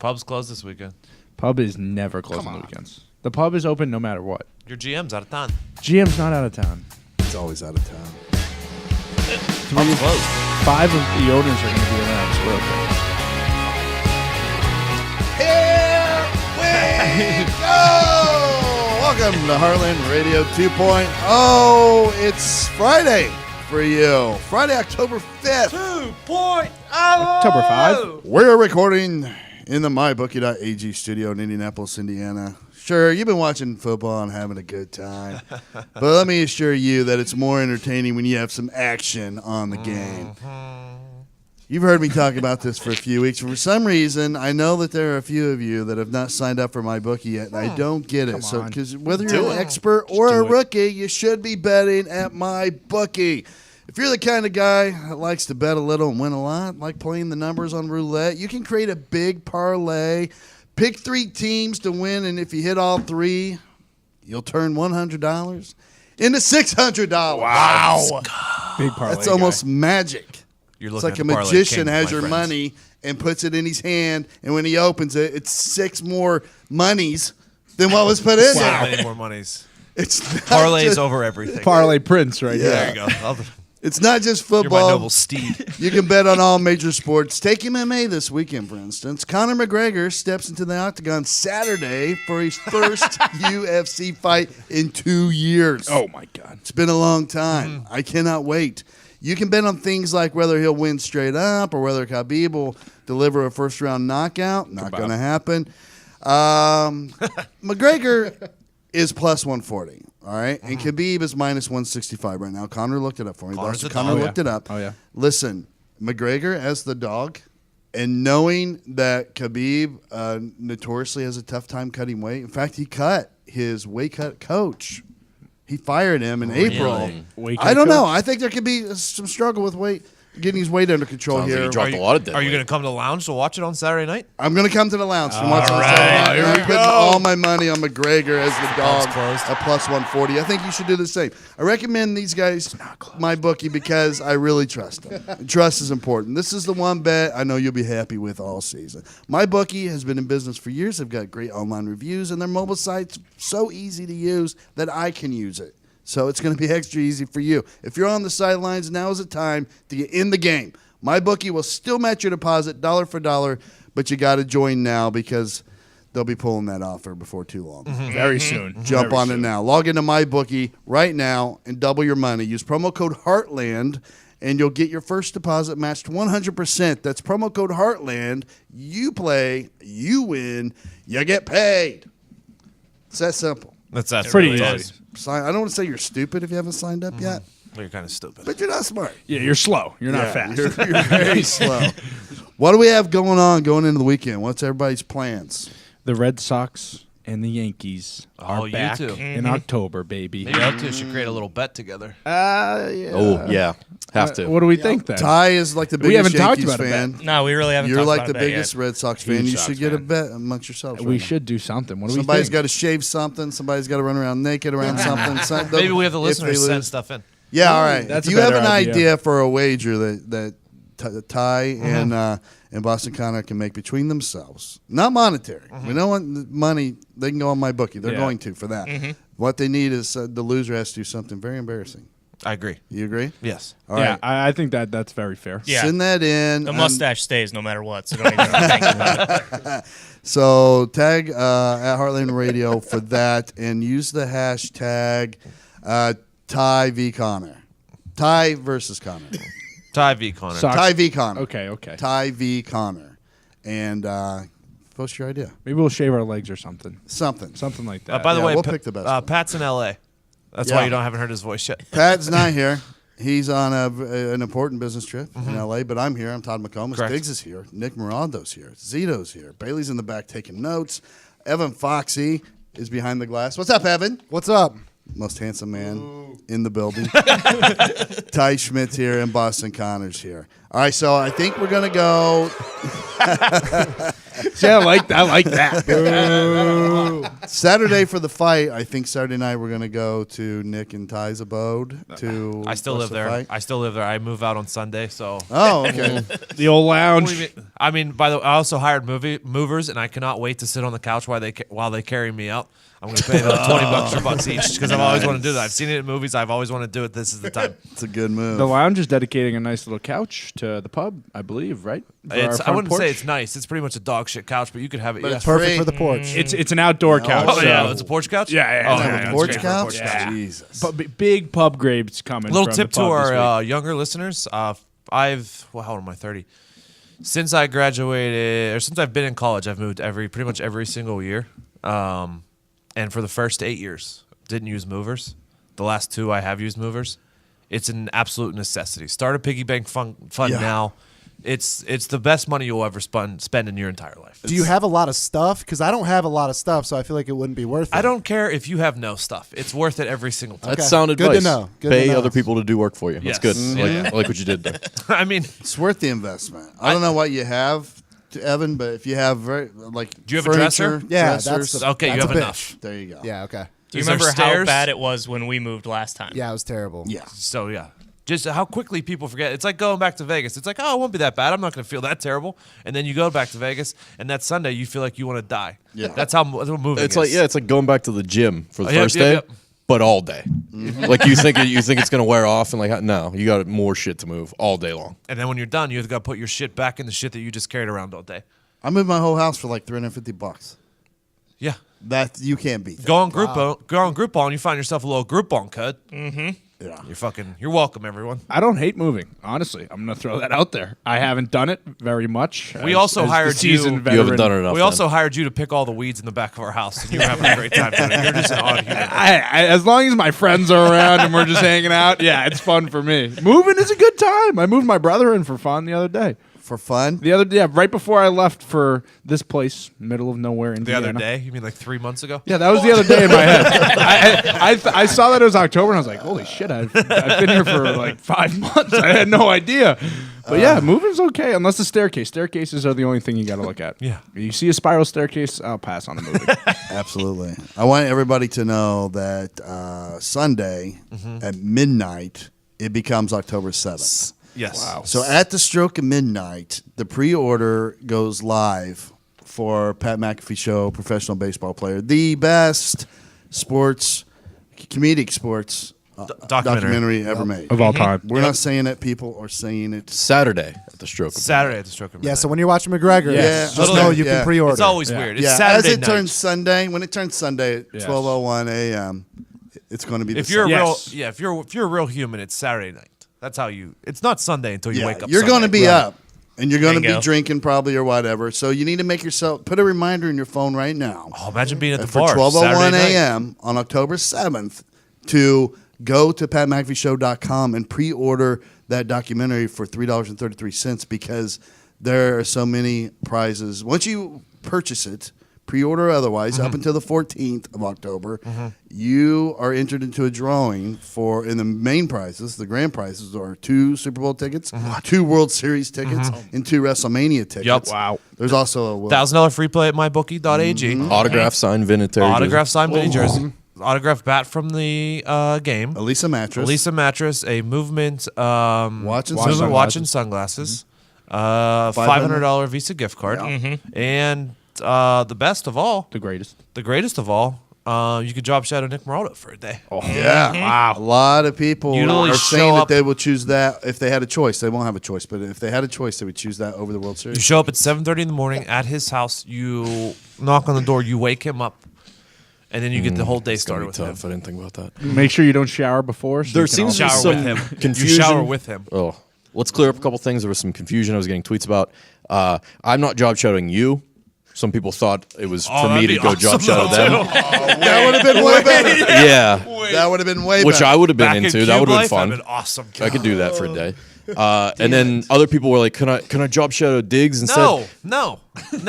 Pub's closed this weekend. Pub is never closed on the weekends. The pub is open no matter what. Your GM's out of town. GM's not out of town. It's always out of town. Pub's closed. 5 of the owners are going to be around. So we're okay. Here we go! Welcome to Heartland Radio 2.0. It's Friday for you. Friday, October 5th. 2.0. October 5. We're recording in the MyBookie.ag studio in Indianapolis, Indiana. Sure, you've been watching football and having a good time. But let me assure you that it's more entertaining when you have some action on the game. You've heard me talk about this for a few weeks. For some reason, I know that there are a few of you that have not signed up for MyBookie yet, and I don't get it. So, because whether you're an expert or a rookie, you should be betting at MyBookie. If you're the kind of guy that likes to bet a little and win a lot, like playing the numbers on roulette, you can create a big parlay. Pick 3 teams to win, and if you hit all 3, you'll turn $100 into $600. Wow. Big parlay. That's almost magic. You're It's looking like at a the parlay magician king, has my your friends. money and puts it in his hand, and when he opens it, it's 6 more monies than what was put in So there. many more monies. It's not Parlays just, over everything. Parlay Prince right Yeah. There you go. It's not just You're my football. noble steed. You can bet on all major sports. Take MMA this weekend, for instance. Conor McGregor steps into the octagon Saturday for his first UFC fight in 2 years. Oh, my God. It's been a long time. I cannot wait. You can bet on things like whether he'll win straight up or whether Khabib will deliver a first-round knockout. Not going to happen. McGregor is plus 140. All right, and Khabib is minus 165 right now. Connor looked it up for me. Connor's the Connor dog. looked it up. Oh, yeah. Listen, McGregor as the dog, and knowing that Khabib notoriously has a tough time cutting weight. In fact, he cut his weight cut coach. He fired him in April. Weight I don't cut know. coach? I think there could be some struggle with weight, getting his weight under control Sounds like here. he dropped a lot of dead Are you weight. going to come to the lounge to watch it on Saturday night? I'm going to come to the lounge and watch it on right, Saturday night. here I'm we putting go. all my money on McGregor as the dog closed. at plus 140. I think you should do the same. I recommend these guys, my bookie, because I really trust them. Trust is important. This is the one bet I know you'll be happy with all season. My bookie has been in business for years. They've got great online reviews, and their mobile site's so easy to use that I can use it. So it's going to be extra easy for you. If you're on the sidelines, now is the time to get in the game. MyBookie will still match your deposit dollar for dollar, but you got to join now because they'll be pulling that offer before too long. Very soon. Jump Very on soon. it now. Log into MyBookie right now and double your money. Use promo code Heartland, and you'll get your first deposit matched 100%. That's promo code Heartland. You play, you win, you get paid. It's that simple. That's Pretty really easy. I don't want to say you're stupid if you haven't signed up yet, Well, you're kind of stupid. but you're not smart. Yeah, you're slow. You're not Yeah, fast. You're very slow. What do we have going into the weekend? What's everybody's plans? The Red Sox and the Yankees are you back too. in October, baby. Maybe you two should create a little bet together. Yeah. Oh, yeah. Have to. What do we think then? Ty is like the We biggest haven't talked Yankees about a fan. bet. No, we really haven't. You're talked like about the a bet biggest yet. Red Sox fan. Huge You Sox should get a fan. bet amongst yourselves. We right now. should do something. What do Somebody's we got think? to shave something. Somebody's got to run around naked around something. Maybe we have the if they listeners send lose. stuff in. Yeah, all right. That's if a you have better an idea. idea for a wager that Ty and Boston Connor can make between themselves, not monetary. We don't want the money. They can go on MyBookie. They're Yeah. going to for that. What they need is the loser has to do something very embarrassing. I agree. You agree? Yes. All Yeah, right. I think that's very fair. Yeah. Send that in. The mustache stays no matter what, so don't even think about it. So tag at Heartland Radio for that, and use the hashtag Ty v Connor. Ty versus Connor. Ty v. Connor. Sox- Ty v Connor. Okay. Ty v Connor. And post your idea. Maybe we'll shave our legs or something. Something. Like that. By the Yeah, way, we'll pick the best one. Pat's in L.A. That's Yeah. why you haven't heard his voice yet. Pat's not here. He's on an important business trip in L.A., but I'm here. I'm Todd McComas. Correct. Biggs is here. Nick Morando's here. Zito's here. Bailey's in the back taking notes. Evan Foxy is behind the glass. What's up, Evan? What's up? Most handsome man in the building. Ty Schmidt's here and Boston Connor's here. All right, so I think we're going to go. See, I like that. Boo. Saturday for the fight. I think Saturday night we're gonna go to Nick and Ty's abode to. I still watch live the there. fight. I still live there. I move out on Sunday, so. Oh, okay. The old What lounge. do you mean? I mean, by the way, I also hired movers, and I cannot wait to sit on the couch while they carry me out. I'm going to pay them $20 or $1 each because I've always wanted to do that. I've seen it in movies. I've always wanted to do it. This is the time. It's a good move. The lounge is dedicating a nice little couch to the pub, I believe, right? For our I front wouldn't porch. say it's nice. It's pretty much a dog shit couch, but you could have it. But Yeah. it's Perfect free. for the porch. It's an outdoor couch. Oh yeah, so- it's a porch couch. Yeah, yeah, Oh, yeah, Have yeah, a porch it's great for a couch. porch couch. Jesus. Big pub grapes coming. Little from tip the to pub this week. our younger listeners. How old am I? 30. Since I graduated, or since I've been in college, I've moved pretty much every single year. And for the first 8 years, didn't use movers. The last 2, I have used movers. It's an absolute necessity. Start a piggy bank fund now. It's the best money you'll ever spend in your entire life. Do you have a lot of stuff? Because I don't have a lot of stuff, so I feel like it wouldn't be worth it. I don't care if you have no stuff. It's worth it every single time. Okay. That's sound Good to advice. know. Good to Pay know. other people to do work for you. Yes. That's good. Mhm. I like what you did there. I mean, It's worth the investment. I don't know what you have, Evan, but if you have Do you have a furniture, dresser? Yeah, dressers, that's okay, you That's have a bitch. enough. there you go. Yeah, okay. Do you Is there remember how stairs? bad it was when we moved last time? Yeah, it was terrible. Yeah. So yeah, just how quickly people forget. It's like going back to Vegas. It's like, oh, it won't be that bad. I'm not going to feel that terrible. And then you go back to Vegas, and that Sunday you feel like you want to die. Yeah. That's what moving It's is. like going back to the gym for the Yep, first yep, day, yep. but all day. Like you think it's gonna wear off, and like no, you got more shit to move all day long. And then when you're done, you got to put your shit back in the shit that you just carried around all day. I moved my whole house for like $350. Yeah. That you can't beat. That. Go on Groupon. You find yourself a little Groupon code. Yeah. You're welcome, everyone. I don't hate moving. Honestly, I'm going to throw that out there. I haven't done it very much. We as- also as the hired you- seasoned You veteran. haven't done it enough. We also hired you to pick all the weeds in the back of our house, and you're having a great time doing it. You're just an odd human. As long as my friends are around and we're just hanging out, yeah, it's fun for me. Moving is a good time. I moved my brother in for fun the other day. For fun. Right before I left for this place, middle of nowhere, The Indiana. other day, you mean like 3 months ago? Yeah, that was the other day in my head. I saw that it was October, and I was like, "Holy shit! I've been here for like 5 months. I had no idea." But yeah, moving's okay, unless the staircase. Staircases are the only thing you got to look at. Yeah. You see a spiral staircase, I'll pass on the moving. Absolutely. I want everybody to know that Sunday at midnight it becomes October 7th. Yes. Wow. So at the stroke of midnight, the pre-order goes live for Pat McAfee Show, professional baseball player, the best comedic sports documentary ever made. Of all time. We're not saying it, people are saying it. Saturday at the stroke. Saturday at the stroke of midnight. Yeah, so when you're watching McGregor, Yeah. just Totally. know you Yeah. can pre-order. It's always weird. It's Yeah, Saturday as it night. turns Sunday, when it turns Sunday at Yes. 12:01 a.m., it's going to be. If the you're a Yes. if you're a real human, it's Saturday night. That's how you. It's not Sunday until you wake up. You're going to Sunday. be up, and you're going to be Bingo. drinking probably or whatever. So you need to make yourself put a reminder in your phone right now. Oh, imagine being at the For bar 12:01 Saturday night. a.m. on October 7th to go to patmcafeeshow.com and pre-order that documentary for $3.33 because there are so many prizes. Once you purchase it, pre-order or otherwise, up until the 14th of October, you are entered into a drawing for, in the main prizes, the grand prizes are 2 Super Bowl tickets, 2 World Series tickets, and 2 WrestleMania tickets. Yup. Wow. There's also a $1,000 free play at mybookie.ag. Autograph signed vintage. Autograph signed mini jersey. Autograph bat from the game. Elisa mattress. Elisa mattress, a movement Watch and watch sunglasses. and sunglasses, $500 Visa gift card, and the best of all, The greatest. the greatest of all, you could job shadow Nick Moraldo for a day. Yeah. Wow. A lot of people You literally are show saying up- that they will choose that if they had a choice. They won't have a choice, but if they had a choice, they would choose that over the World You Series. show up at 7:30 in the morning at his house. You knock on the door. You wake him up, and then you get the whole day It's gonna started be with him. tough. I didn't think about that. Make sure you don't shower before. So There you can seems to be Shower some with him. confusion. You shower with him. Oh, let's clear up a couple things. There was some confusion I was getting tweets about. I'm not job shadowing you. Some people thought it was for me that'd to be go job awesome, shadow though, them. That would have been way better. Yeah, That would have been way which better. I would have been Back in into. Cube That would have been life, fun. that'd been awesome. I could do that for a day. And then other people were like, "Can I job shadow Diggs instead?" No,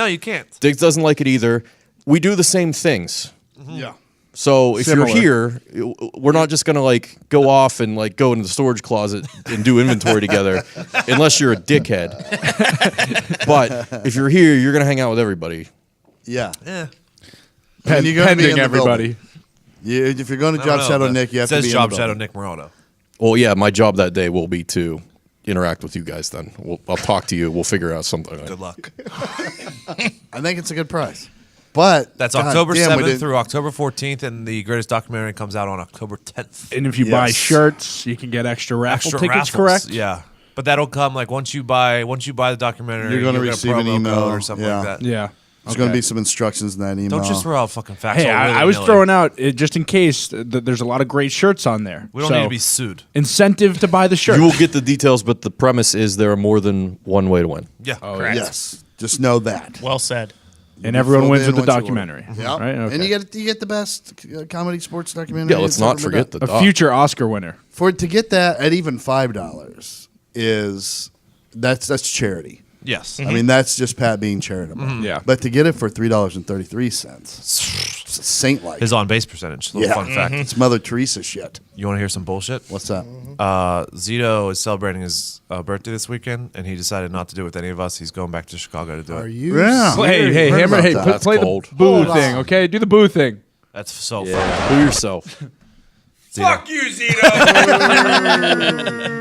you can't. Diggs doesn't like it either. We do the same things. Yeah. So if Similar. you're here, we're not just gonna like go off and like go into the storage closet and do inventory together, unless you're a dickhead. But if you're here, you're gonna hang out with everybody. Yeah. Yeah. And you're gonna be in Pending the everybody. If you're going to I don't Job know, Shadow but Nick, you have it to says be in Job the Shadow building. Nick Morano. Well, yeah, my job that day will be to interact with you guys. Then I'll talk to you. We'll figure out something. Good luck. I think it's a good price. But That's God October damn, we 7th didn't- through October 14th, and the greatest documentary comes out on October 10th. And if you buy Yes. shirts, you can get extra raffle Extra tickets, raffles, correct? Yeah. But that'll come like once you buy the documentary, You're gonna get a receive an promo email, code or something yeah. like that. Yeah. There's going to be some instructions in that email. Don't just throw out fucking facts. Hey, all I was willy-nilly. throwing out just in case that there's a lot of great shirts on there. We don't So, need to be sued. incentive to buy the shirt. You will get the details, but the premise is there are more than one way to win. Yeah. Correct. Yes. Just know that. Well said. and everyone Filled wins in with the once you order. documentary. Yeah. Right? Okay. And you get the best comedy sports documentary. Yeah, let's it's not ever been forget done. the a doc. future Oscar winner. To get that at even $5 is that's charity. Yes. I mean, that's just Pat being charitable. Yeah. But to get it for $3.33, it's saint like. His on base percentage. Little Yeah. fun fact. It's Mother Teresa shit. You want to hear some bullshit? What's that? Zito is celebrating his birthday this weekend, and he decided not to do it with any of us. He's going back to Chicago to do Are it. you? Yeah. Hey, Heard Hammer, about hey, that. That's play cold. the boo Hold thing, on. okay? Do the boo thing. That's so Yeah, boo yourself. fun. Fuck you, Zito.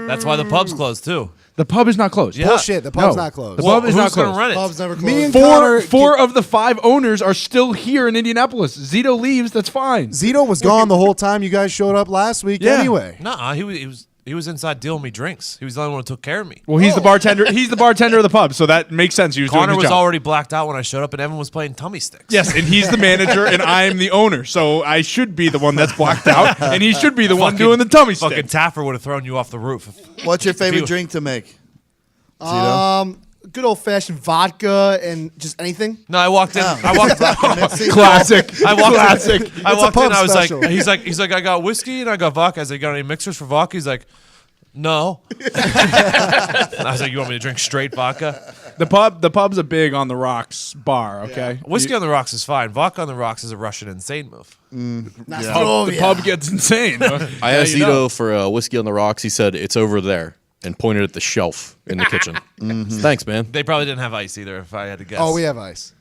That's why the pub's closed too. The pub is not closed. Yeah. Bullshit. The pub's No. not closed. The pub is not who's gonna closed. run it? Pub's never closed. Me and Four of the 5 owners are still here in Indianapolis. Zito leaves. That's fine. Zito was gone the whole time you guys showed up last week. Yeah. Anyway, Nah, he was inside dealing me drinks. He was the only one who took care of me. Well, he's the bartender. He's the bartender of the pub, so that makes sense. He was Connor doing his was job. already blacked out when I showed up, and Evan was playing tummy sticks. Yes, and he's the manager, and I'm the owner. So I should be the one that's blacked out, and he should be the one Fucking- doing the tummy Fucking stick. Taffer would have thrown you off the roof. What's your favorite Zito. drink to make? Zito? Good old fashioned vodka and just anything. No, I walked in. I walked. Classic. I walked Classic. in. I walked pub in. I was special. like, he's like, I got whiskey and I got vodka. I was like, got any mixers for vodka? He's like, no. I was like, you want me to drink straight vodka? The pub's a big on the rocks bar. Okay, Whiskey on the rocks is fine. Vodka on the rocks is a Russian insane move. The pub gets insane. I asked you Zito know. for a whiskey on the rocks. He said it's over there and pointed at the shelf in the kitchen. Thanks, man. They probably didn't have ice either, if I had to guess. oh, we have ice.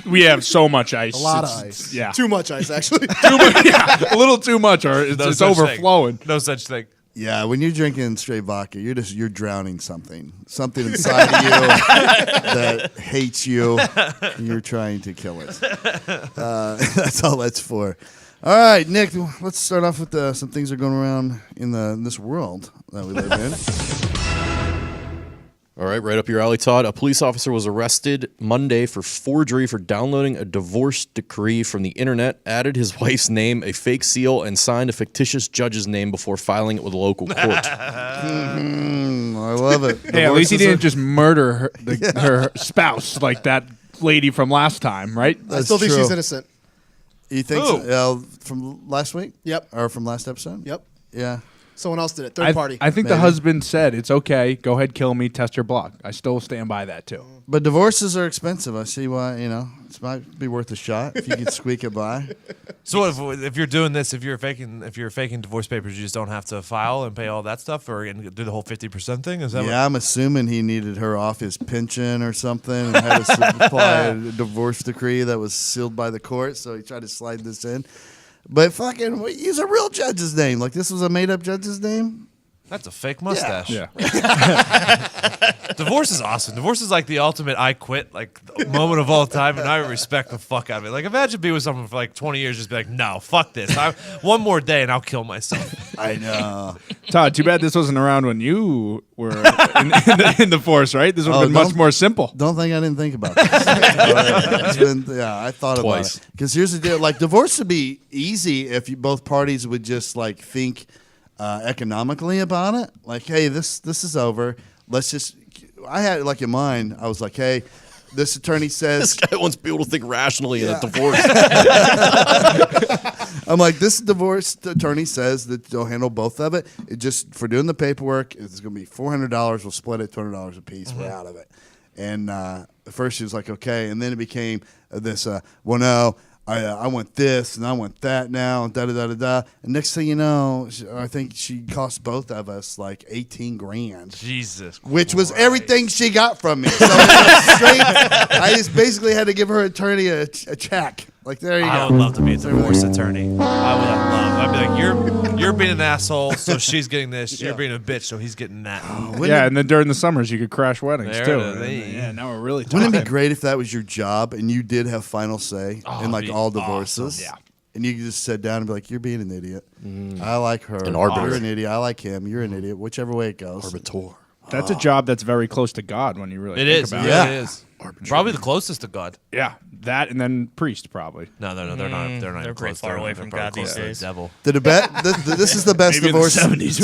We have so much ice. A lot of It's- ice. Yeah, Too much ice, actually. too much. Yeah, a little too much, or it's, No it's such thing. overflowing. No such thing. Yeah, when you're drinking straight vodka, you're drowning something inside of you that hates you. And you're trying to kill it. That's all that's for. All right, Nick. Let's start off with some things that are going around in this world that we live in. All right up your alley, Todd. A police officer was arrested Monday for forgery for downloading a divorce decree from the internet, added his wife's name, a fake seal, and signed a fictitious judge's name before filing it with a local court. I love it. Hey, at least he Divorces didn't are- just murder her spouse like that lady from last time, right? I still think true. she's innocent. You think Who? so? From last week? Yep. Or from last episode? Yep. Yeah. Someone else did it. Third party. I think the Maybe. husband said it's okay. Go ahead, kill me. Test your blog. I still stand by that too. But divorces are expensive. I see why. It might be worth a shot if you could squeak it by. So if you're doing this, if you're faking divorce papers, you just don't have to file and pay all that stuff, or and do the whole 50% thing. Is that Yeah, I'm assuming he needed her off his pension or something and had to supply a divorce decree that was sealed by the court, so he tried to slide this in. But fucking use a real judge's name. Like this was a made up judge's name? That's a fake mustache. Yeah. Divorce is awesome. Divorce is like the ultimate I quit moment of all time, and I respect the fuck out of it. Like imagine being with someone for like 20 years, just be like, no, fuck this. One more day and I'll kill myself. I know. Todd, too bad this wasn't around when you were in the force, right? This would have been much don't- more simple. Don't think I didn't think about this. I thought Twice. about it. Because here's the deal: like divorce would be easy if both parties would just like think economically about it. Like, hey, this is over. Let's just. I had it like in mind. I was like, hey, this attorney says. This guy wants people to think rationally in a divorce. I'm like, this divorce attorney says that they'll handle both of it. It just for doing the paperwork, it's going to be $400. We'll split it $200 a piece. We're out of it. And at first she was like, okay, and then it became this. Well, no, I want this and I want that now, and da da da da da. And next thing you know, I think she cost both of us like 18 grand. Jesus. Which was everything she got from me. So I just basically had to give her attorney a check. Like, there you I go. would love to be a divorce attorney. I would love. I'd be like, you're being an asshole, so she's getting this. You're being a bitch, so he's getting that. Yeah, and then during the summers you could crash weddings There too. it is. Yeah, now we're really talking. Wouldn't it be great if that was your job and you did have final say in like it'd be all divorces? awesome. Yeah. And you could just sit down and be like, you're being an idiot. I like her. An arbiter. You're an idiot. I like him. You're an idiot. Whichever way it goes. Arbiter. That's a job that's very close to God when you really It think is. about Yeah. it. It is. Probably the closest to God. Yeah, that and then priest probably. No, they're not. They're not. They're even pretty close. far They're- away they're from probably God these closer to the days. devil. This is the best Maybe in the divorce. 70s,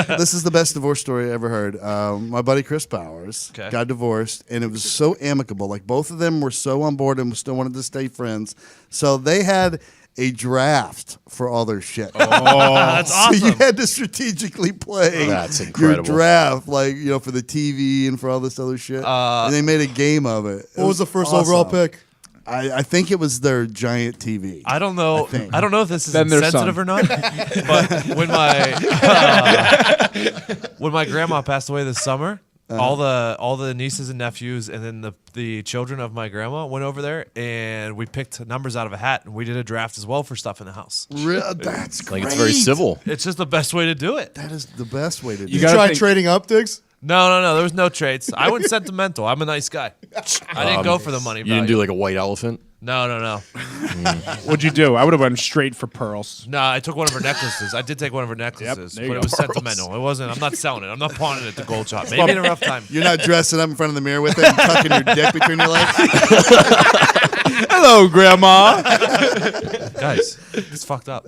right? This is the best divorce story I ever heard. My buddy Chris Powers Okay. got divorced, and it was so amicable. Like, both of them were so on board and still wanted to stay friends. So they had a draft for all their shit. That's awesome. So you had to strategically play That's your incredible. draft, like, for the TV and for all this other shit. And they made a game of it. What was the first overall pick? I think it was their giant TV. I don't know. think. I don't know if this is Then their insensitive son. or not. But when my grandma passed away this summer, all the nieces and nephews, and then the children of my grandma went over there, and we picked numbers out of a hat, and we did a draft as well for stuff in the house. That's great. Like, it's very civil. It's just the best way to do it. That is the best way to do You it. You gotta tried think- trading up, Diggs? No. There was no traits. I went sentimental. I'm a nice guy. I didn't go for the money You value. didn't do like a white elephant. No. What'd you do? I would have went straight for pearls. No, I took one of her necklaces. I did take one of her necklaces, there you but go. it was sentimental. It wasn't. I'm not selling it. I'm not pawning it at the gold shop. Maybe in a rough time. You're not dressing up in front of the mirror with it and tucking your dick between your legs? Hello, Grandma. Guys, it's fucked up.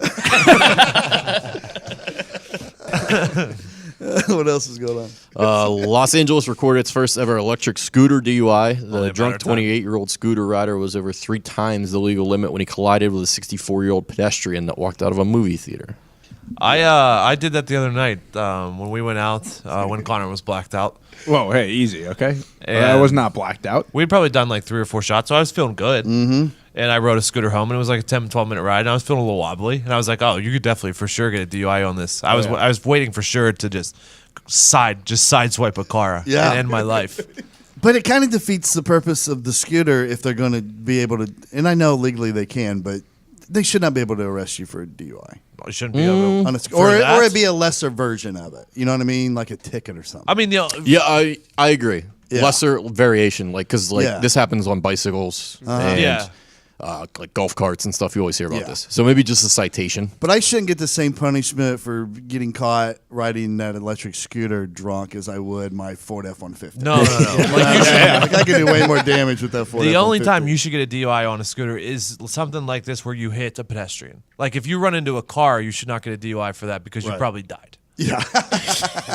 What else is going on? Los Angeles recorded its first ever electric scooter DUI. The Only a drunk matter of time. 28-year-old scooter rider was over 3 times the legal limit when he collided with a 64-year-old pedestrian that walked out of a movie theater. I did that the other night when we went out when Connor was blacked out. Whoa, hey, easy, okay? And- I was not blacked out. We'd probably done like 3 or 4 shots, so I was feeling good. Mm-hmm. And I rode a scooter home, and it was like a 10, 12-minute ride, and I was feeling a little wobbly. And I was like, oh, you could definitely for sure get a DUI on this. I was waiting for sure to just sideswipe a car Yeah. and end my life. But it kind of defeats the purpose of the scooter if they're going to be able to, and I know legally they can, but they should not be able to arrest you for a DUI. I shouldn't be able On a, For or that? it'd be a lesser version of it. You know what I mean? Like a ticket or something. I mean, Yeah, I agree. Yeah. Lesser variation, like, because Yeah. this happens on bicycles and Yeah. like golf carts and stuff. You always hear about Yeah. this. So maybe just a citation. But I shouldn't get the same punishment for getting caught riding that electric scooter drunk as I would my Ford F-150. no. Like, Like, I could do way more damage with that Ford the only F-150. time you should get a DUI on a scooter is something like this where you hit a pedestrian. Like if you run into a car, you should not get a DUI for that because you Right. probably died. Yeah.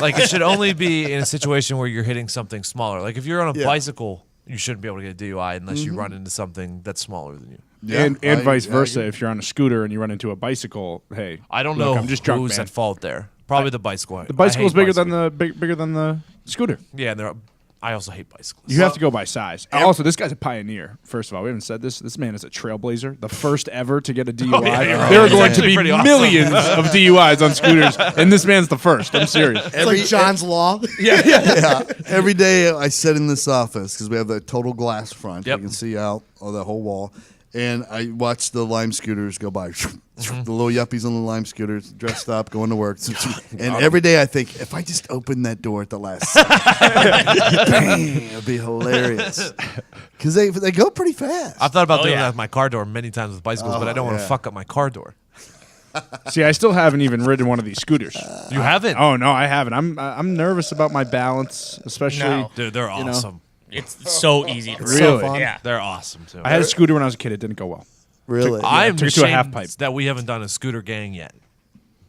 Like it should only be in a situation where you're hitting something smaller. Like if you're on a Yeah. bicycle, you shouldn't be able to get a DUI unless you run into something that's smaller than you. Yeah, and I- vice I versa. agree. If you're on a scooter and you run into a bicycle, hey, I don't look, know I'm just drunk, who's man. at fault there. Probably the bicycle. The bicycle's I hate bigger than bicycles. bigger than the scooter. Yeah, and I also hate bicycles. You have to go by size. Also, this guy's a pioneer. First of all, we haven't said this. This man is a trailblazer. The first ever to get a DUI. you're right. There are It's going to actually be pretty awesome. millions of DUIs on scooters, and this man's the first. I'm serious. It's like John's Law. Yeah. Every day I sit in this office because we have the total glass front. Yep. You can see out of the whole wall. And I watch the Lime scooters go by. The little yuppies on the Lime scooters, dressed up, going to work. And every day I think, if I just opened that door at the last second, bang, it'd be hilarious. Because they go pretty fast. I've thought about doing yeah. that with my car door many times with bicycles, but I don't want to yeah. fuck up my car door. See, I still haven't even ridden one of these scooters. You haven't? Oh no, I haven't. I'm nervous about my balance, especially. No. Dude, they're You know. awesome. It's so easy to Really? ride. Yeah. They're awesome too. I had a scooter when I was a kid. It didn't go well. Really? I'm took it to a half ashamed pipe. that we haven't done a scooter gang yet.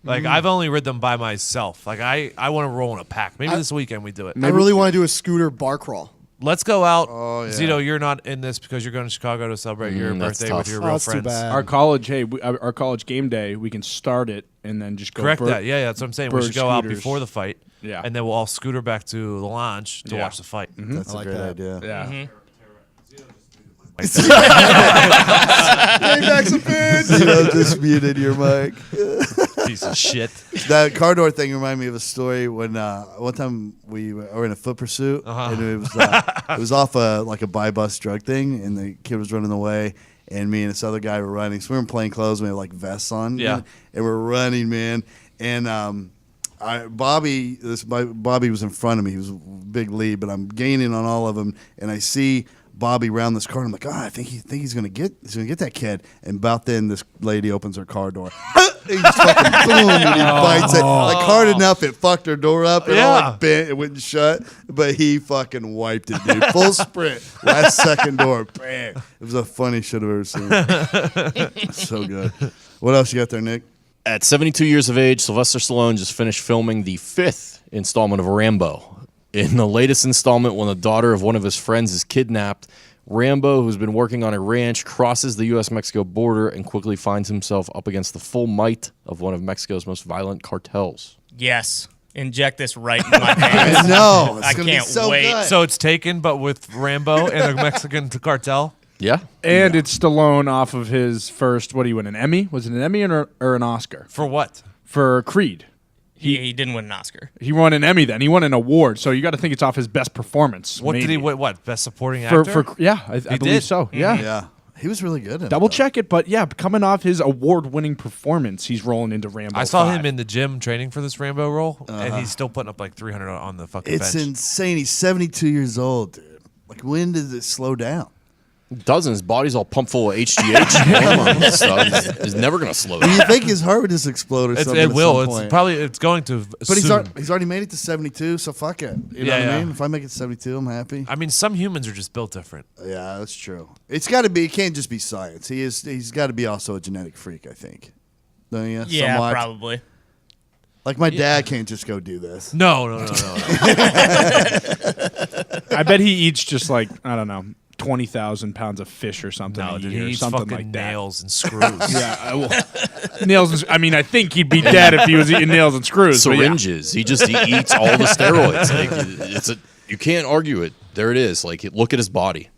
Like I've only rid them by myself. Like I want to roll in a pack. Maybe this weekend we do it. I really want to do a scooter bar crawl. Let's go out. Oh, yeah. Zito, you're not in this because you're going to Chicago to celebrate your that's birthday tough. with your Oh, real that's too friends. bad. Our college, our college game day, we can start it and then just go. Correct bird- that. Yeah, that's what I'm saying. We bird should go out scooters. before the fight. Yeah. And then we'll all scooter back to the lounge to Yeah. watch the fight. That's a like great that. idea. Yeah. Like that. Getting back sex offense. Just muted your mic. Piece of shit. That car door thing reminded me of a story when one time we were in a foot pursuit, and it was off like a buy bus drug thing, and the kid was running away, and me and this other guy were running. So we were in plain clothes, and we had like vests on, and we're running, man, and Bobby was in front of me. He was a big lead, but I'm gaining on all of them, and I see Bobby round this car. And I'm like, I think he's gonna get that kid. And about then, this lady opens her car door. He just fucking boom, and he bites it. Like hard enough, it fucked her door up. It all like bent. It wouldn't shut, but he fucking wiped it, dude. Full sprint, last second door, bam. It was the funniest shit I've ever seen. So good. What else you got there, Nick? At 72 years of age, Sylvester Stallone just finished filming the 5th installment of Rambo. In the latest installment, when the daughter of one of his friends is kidnapped, Rambo, who's been working on a ranch, crosses the U.S.-Mexico border and quickly finds himself up against the full might of one of Mexico's most violent cartels. Yes. Inject this right in my veins. I know. It's I gonna can't be so wait. good. So it's Taken, but with Rambo and a Mexican cartel. Yeah? And it's Stallone off of his first, what do you win, an Emmy? Was it an Emmy or an Oscar? For what? For Creed. He didn't win an Oscar. He won an Emmy then. He won an award. So you got to think it's off his best performance. What did maybe. he win? What? Best supporting actor? Yeah, I believe did? so. Yeah. Yeah. He was really good at Double it. check it, but yeah, coming off his award-winning performance, he's rolling into Rambo. I saw 5. him in the gym training for this Rambo role, and he's still putting up like 300 on the fucking It's bench. insane. He's 72 years old, dude. Like, when does it slow down? Doesn't. His body's all pumped full of HGH. So he's never going to slow Do down. you think his heart would just explode or something? It will. At some It's point? probably. It's going to. But soon. he's already made it to 72, so fuck it. You know Yeah, what I yeah. mean? If I make it to 72, I'm happy. I mean, some humans are just built different. Yeah, that's true. It's got to be. It can't just be science. He's got to be also a genetic freak, I think. Don't you? Yeah, Somewhat? probably. Like my dad can't just go do this. No. I bet he eats just like, I don't know, 20,000 pounds of fish or something. No, a dude, year, he eats something fucking like that. nails and screws. Yeah, well, nails. I mean, I think he'd be dead if he was eating nails and screws. but yeah. Syringes. He eats all the steroids. Like, you can't argue it. There it is. Like, look at his body.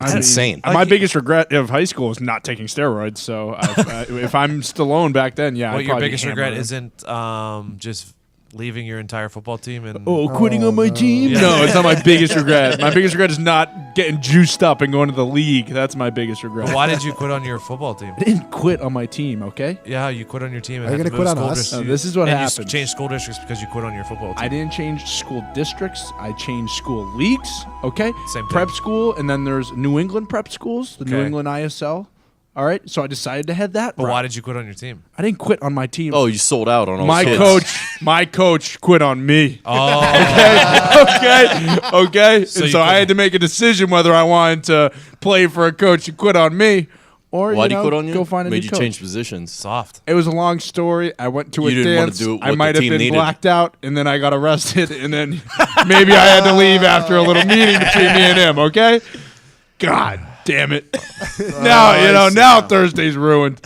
It's insane. My biggest regret of high school was not taking steroids. So if I'm Stallone back then, yeah. What I'd your probably be biggest regret hammering. isn't just leaving your entire football team and Quitting on my team? Yeah. No, it's not my biggest regret. My biggest regret is not getting juiced up and going to the league. That's my biggest regret. Why did you quit on your football team? I didn't quit on my team, okay? Yeah, you quit on your team. And Are you had to gonna move quit on school us? districts. No, this is what and happens. You changed school districts because you quit on your football team. I didn't change school districts. I changed school leagues, okay? Same thing. Prep school, and then there's New England prep schools, the New Okay. England ISL. All right, so I decided to head that But route. why did you quit on your team? I didn't quit on my team. Oh, you sold out on all my kids. coach quit on me. Oh, Okay. So and you so I couldn't- had to make a decision whether I wanted to play for a coach who quit on me, or Why'd he you know, quit on you? go find a Made new you coach. change positions. soft. It was a long story. I went to a You didn't wanna dance. do it I what might the have team been needed. blacked out, and then I got arrested, and then maybe I had to leave after a little meeting between me and him. Okay. God damn it! Now Thursday's ruined.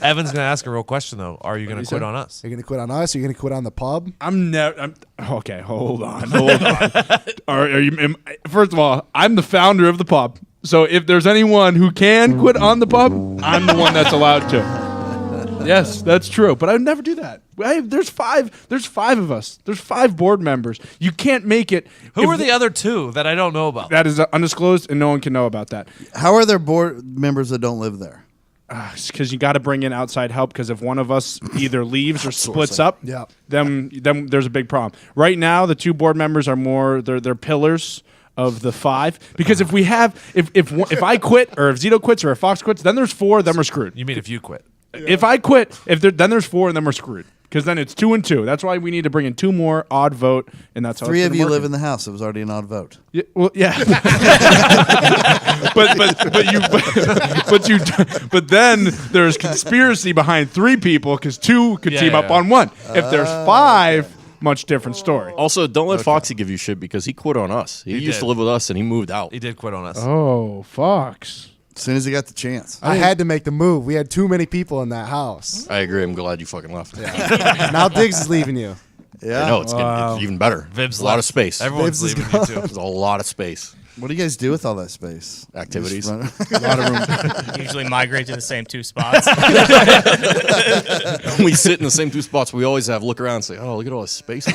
Evan's gonna ask a real question though. Are you gonna you quit say? on us? Are you going to quit on us? Are you going to quit on the pub? I'm okay. Hold on. Are you? First of all, I'm the founder of the pub. So if there's anyone who can quit on the pub, I'm the one that's allowed to. Yes, that's true. But I would never do that. There's five. There's 5 of us. There's 5 board members. You can't make it. Who are the other 2 that I don't know about? That is undisclosed, and no one can know about that. How are there board members that don't live there? Because you got to bring in outside help. Because if one of us either leaves or splits up, Yeah. then there's a big problem. Right now, the 2 board members are more they're pillars of the 5. Because if we have if I quit or if Zito quits or if Fox quits, then there's 4. Then we're screwed. You mean if you quit? If I quit, then there's 4, and then we're screwed. Because then it's 2 and 2. That's why we need to bring in 2 more, odd vote, and that's how 3 it's of been you working. live in the house. It was already an odd vote. Yeah, well, yeah. but then there's conspiracy behind 3 people because 2 could team up on 1. If there's 5, much different story. Also, don't let Foxy give you shit because he quit on us. He used did. to live with us and he moved out. He did quit on us. Oh, Fox. As soon as he got the chance. I had to make the move. We had too many people in that house. I agree. I'm glad you fucking left. Now Diggs is leaving you. Yeah. I know it's, getting, it's even better. Vib's a lot of left. space. Everyone's Vibs is leaving you too. There's a lot of space. What do you guys do with all that space? Activities. Just A lot of room. Usually migrate to the same 2 spots. When we sit in the same 2 spots, we always have look around and say, "Oh, look at all this space."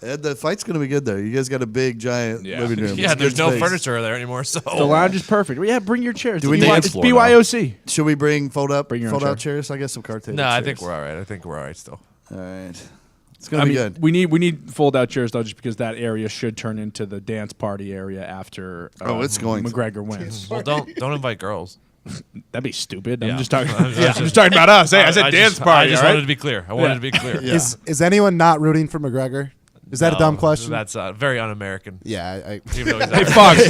Ed, the fight's going to be good there. You guys got a big, giant living room. Yeah, It's there's good no space. furniture there anymore. So The lounge is perfect. Well, yeah, bring your chairs. Do we It's need- dance it's floor now? BYOC. Should we bring fold out Bring your own out chair. chairs? I guess some card table no, I chairs. think we're all right. I think we're all right still. All right. It's going to be good. We need fold out chairs though, just because that area should turn into the dance party area after. It's going to. McGregor wins. Well, don't invite girls. That'd be stupid. Yeah. I'm just talking. I'm I'm just talking about us. Hey, I said dance party. I just all right? wanted to be clear. I wanted to be clear. Yeah. Is anyone not rooting for McGregor? Is that a dumb question? That's very un-American. Yeah. Even though he's Hey, Fox.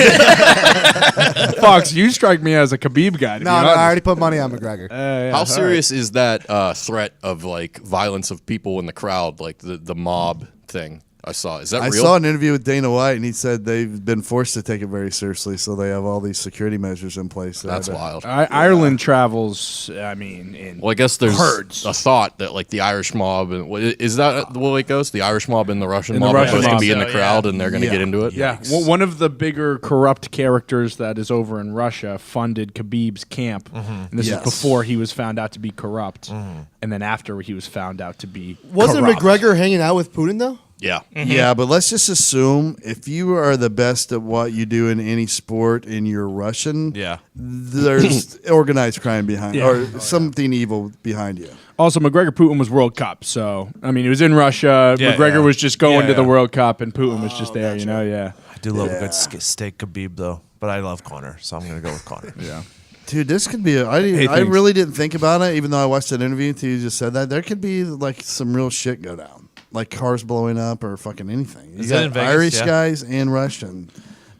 Fox, you strike me as a Khabib guy. to be No, honest. I already put money on McGregor. Yeah, How all serious is that threat of like violence of people in the crowd, like the mob thing? I saw. Is that I real? saw an interview with Dana White, and he said they've been forced to take it very seriously, so they have all these security measures in place. That's wild. Ireland travels. I mean, in Well, I guess there's herds. a thought that like the Irish mob, and is that the way it goes? The Irish mob and the Russian And the mob are Russian both going mob. to be in the So, crowd, yeah. and they're going to Yeah. get into it. Yeah, one of the bigger corrupt characters that is over in Russia funded Khabib's camp, and this Yes. is before he was found out to be corrupt, and then after he was found out to be Wasn't corrupt. McGregor hanging out with Putin though? Yeah. Yeah, but let's just assume if you are the best at what you do in any sport and you're Russian, Yeah. there's organized crime behind Yeah. or something evil behind you. Also, McGregor Putin was World Cup, so I mean, he was in Russia. Yeah, McGregor yeah. was just going Yeah, to the yeah. World Cup, and Putin was just there. You know, yeah. I do love a good steak Khabib though, but I love Conor, so I'm gonna go with Conor. Yeah. Dude, this could be. I thanks. really didn't think about it, even though I watched that interview until you just said that. There could be like some real shit go down, like cars blowing up or fucking anything. You Is it got in Vegas? Irish Yeah. guys and Russian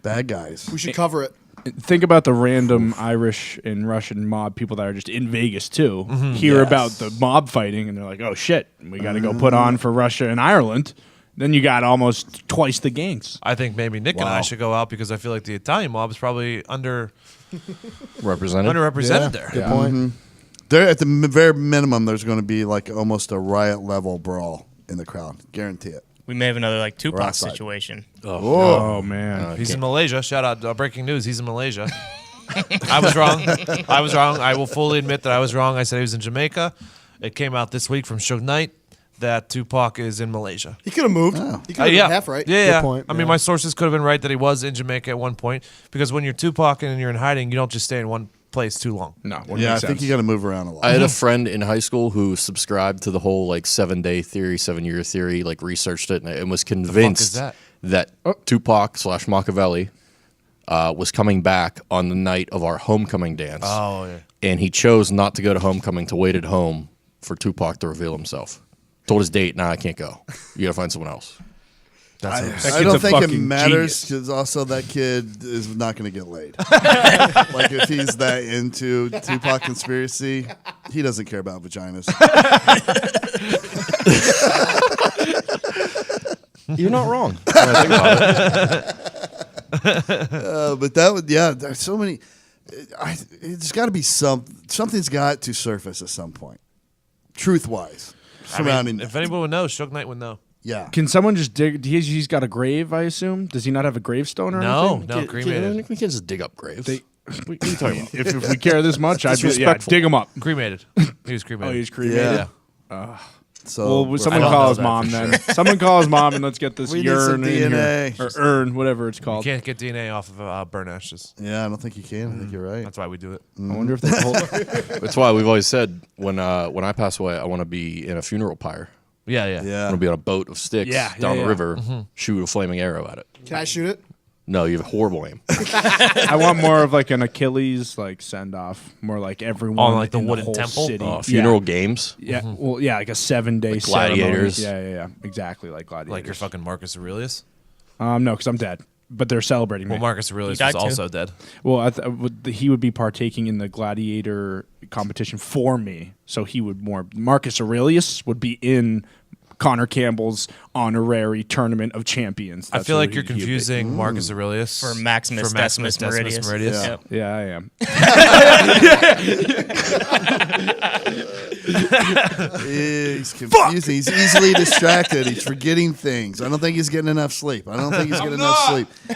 bad guys. We should cover it. Think about the random Irish and Russian mob people that are just in Vegas too. Hear Yes. about the mob fighting, and they're like, "Oh shit, we got to go put on for Russia and Ireland." Then you got almost twice the gangs. I think maybe Nick and I Wow. should go out because I feel like the Italian mob is probably Represented. underrepresented there. Good point. Mm-hmm. There, at the very minimum, there's going to be like almost a riot level brawl in the crowd. Guarantee it. We may have another like Tupac outside. situation. Oh man, He's in Malaysia. Shout out! Breaking news. He's in Malaysia. I was wrong. I was wrong. I will fully admit that I was wrong. I said he was in Jamaica. It came out this week from Suge Knight that Tupac is in Malaysia. He could have moved. He could have Yeah, been half right. Yeah, yeah. point, I mean, yeah. my sources could have been right that he was in Jamaica at one point because when you're Tupac and you're in hiding, you don't just stay in one place too long. no, wouldn't Yeah, I make think sense. you got to move around a lot. I had a friend in high school who subscribed to the whole like 7-day theory, 7-year theory, like researched it and was convinced that? Tupac / Machiavelli was coming back on the night of our homecoming dance. Oh, yeah. And he chose not to go to homecoming, to wait at home for Tupac to reveal himself. Told his date, nah, I can't go. You got to find someone else. That's I kid's don't a think it fucking matters genius. because also that kid is not going to get laid. Like if he's that into Tupac conspiracy, he doesn't care about vaginas. You're not wrong. When I think about it. But that would, yeah, there's so many. It's got to be something's got to surface at some point, truth wise, surrounding. if anyone would know, Suge Knight would know. yeah, Can someone just dig? He's got a grave, I assume. Does he not have a gravestone or No, anything? no, cremated. We can't just dig up graves. What are you talking about? If we care this much, I'd be, yeah, Disrespectful. dig him up. Cremated. He was cremated. Oh, he's cremated. yeah. So Well, someone I don't call know his that mom for then. Someone call his mom and let's get this We need some urn in DNA. here. Or urn, whatever it's You called. can't get DNA off of burn ashes. yeah, I don't think you can. I think you're right. That's why we do it. I wonder if they hold. That's why we've always said when I pass away, I want to be in a funeral pyre. Yeah, yeah. I Yeah, want to be on a boat of sticks Yeah, yeah, down yeah. the river, shoot a flaming arrow at it. Can I shoot it? No, you have horrible aim. I want more of like an Achilles like send off, more like everyone On, like, the in wooden whole temple? city. Funeral games. Yeah, well, yeah, like a 7-day Like gladiators. ceremony. Yeah, exactly, like gladiators. Like your fucking Marcus Aurelius. No, because I'm dead. But they're celebrating me. Well, Marcus Aurelius He was died too. also dead. Well, he would be partaking in the gladiator competition for me, so he would more. Marcus Aurelius would be in Connor Campbell's honorary tournament of champions. I That's feel what like you're he'd be. confusing Marcus Aurelius For Maximus Decimus Meridius. Meridius. Yep. Yeah, I am. He's confusing. He's easily distracted. He's forgetting things. I don't think he's getting enough sleep.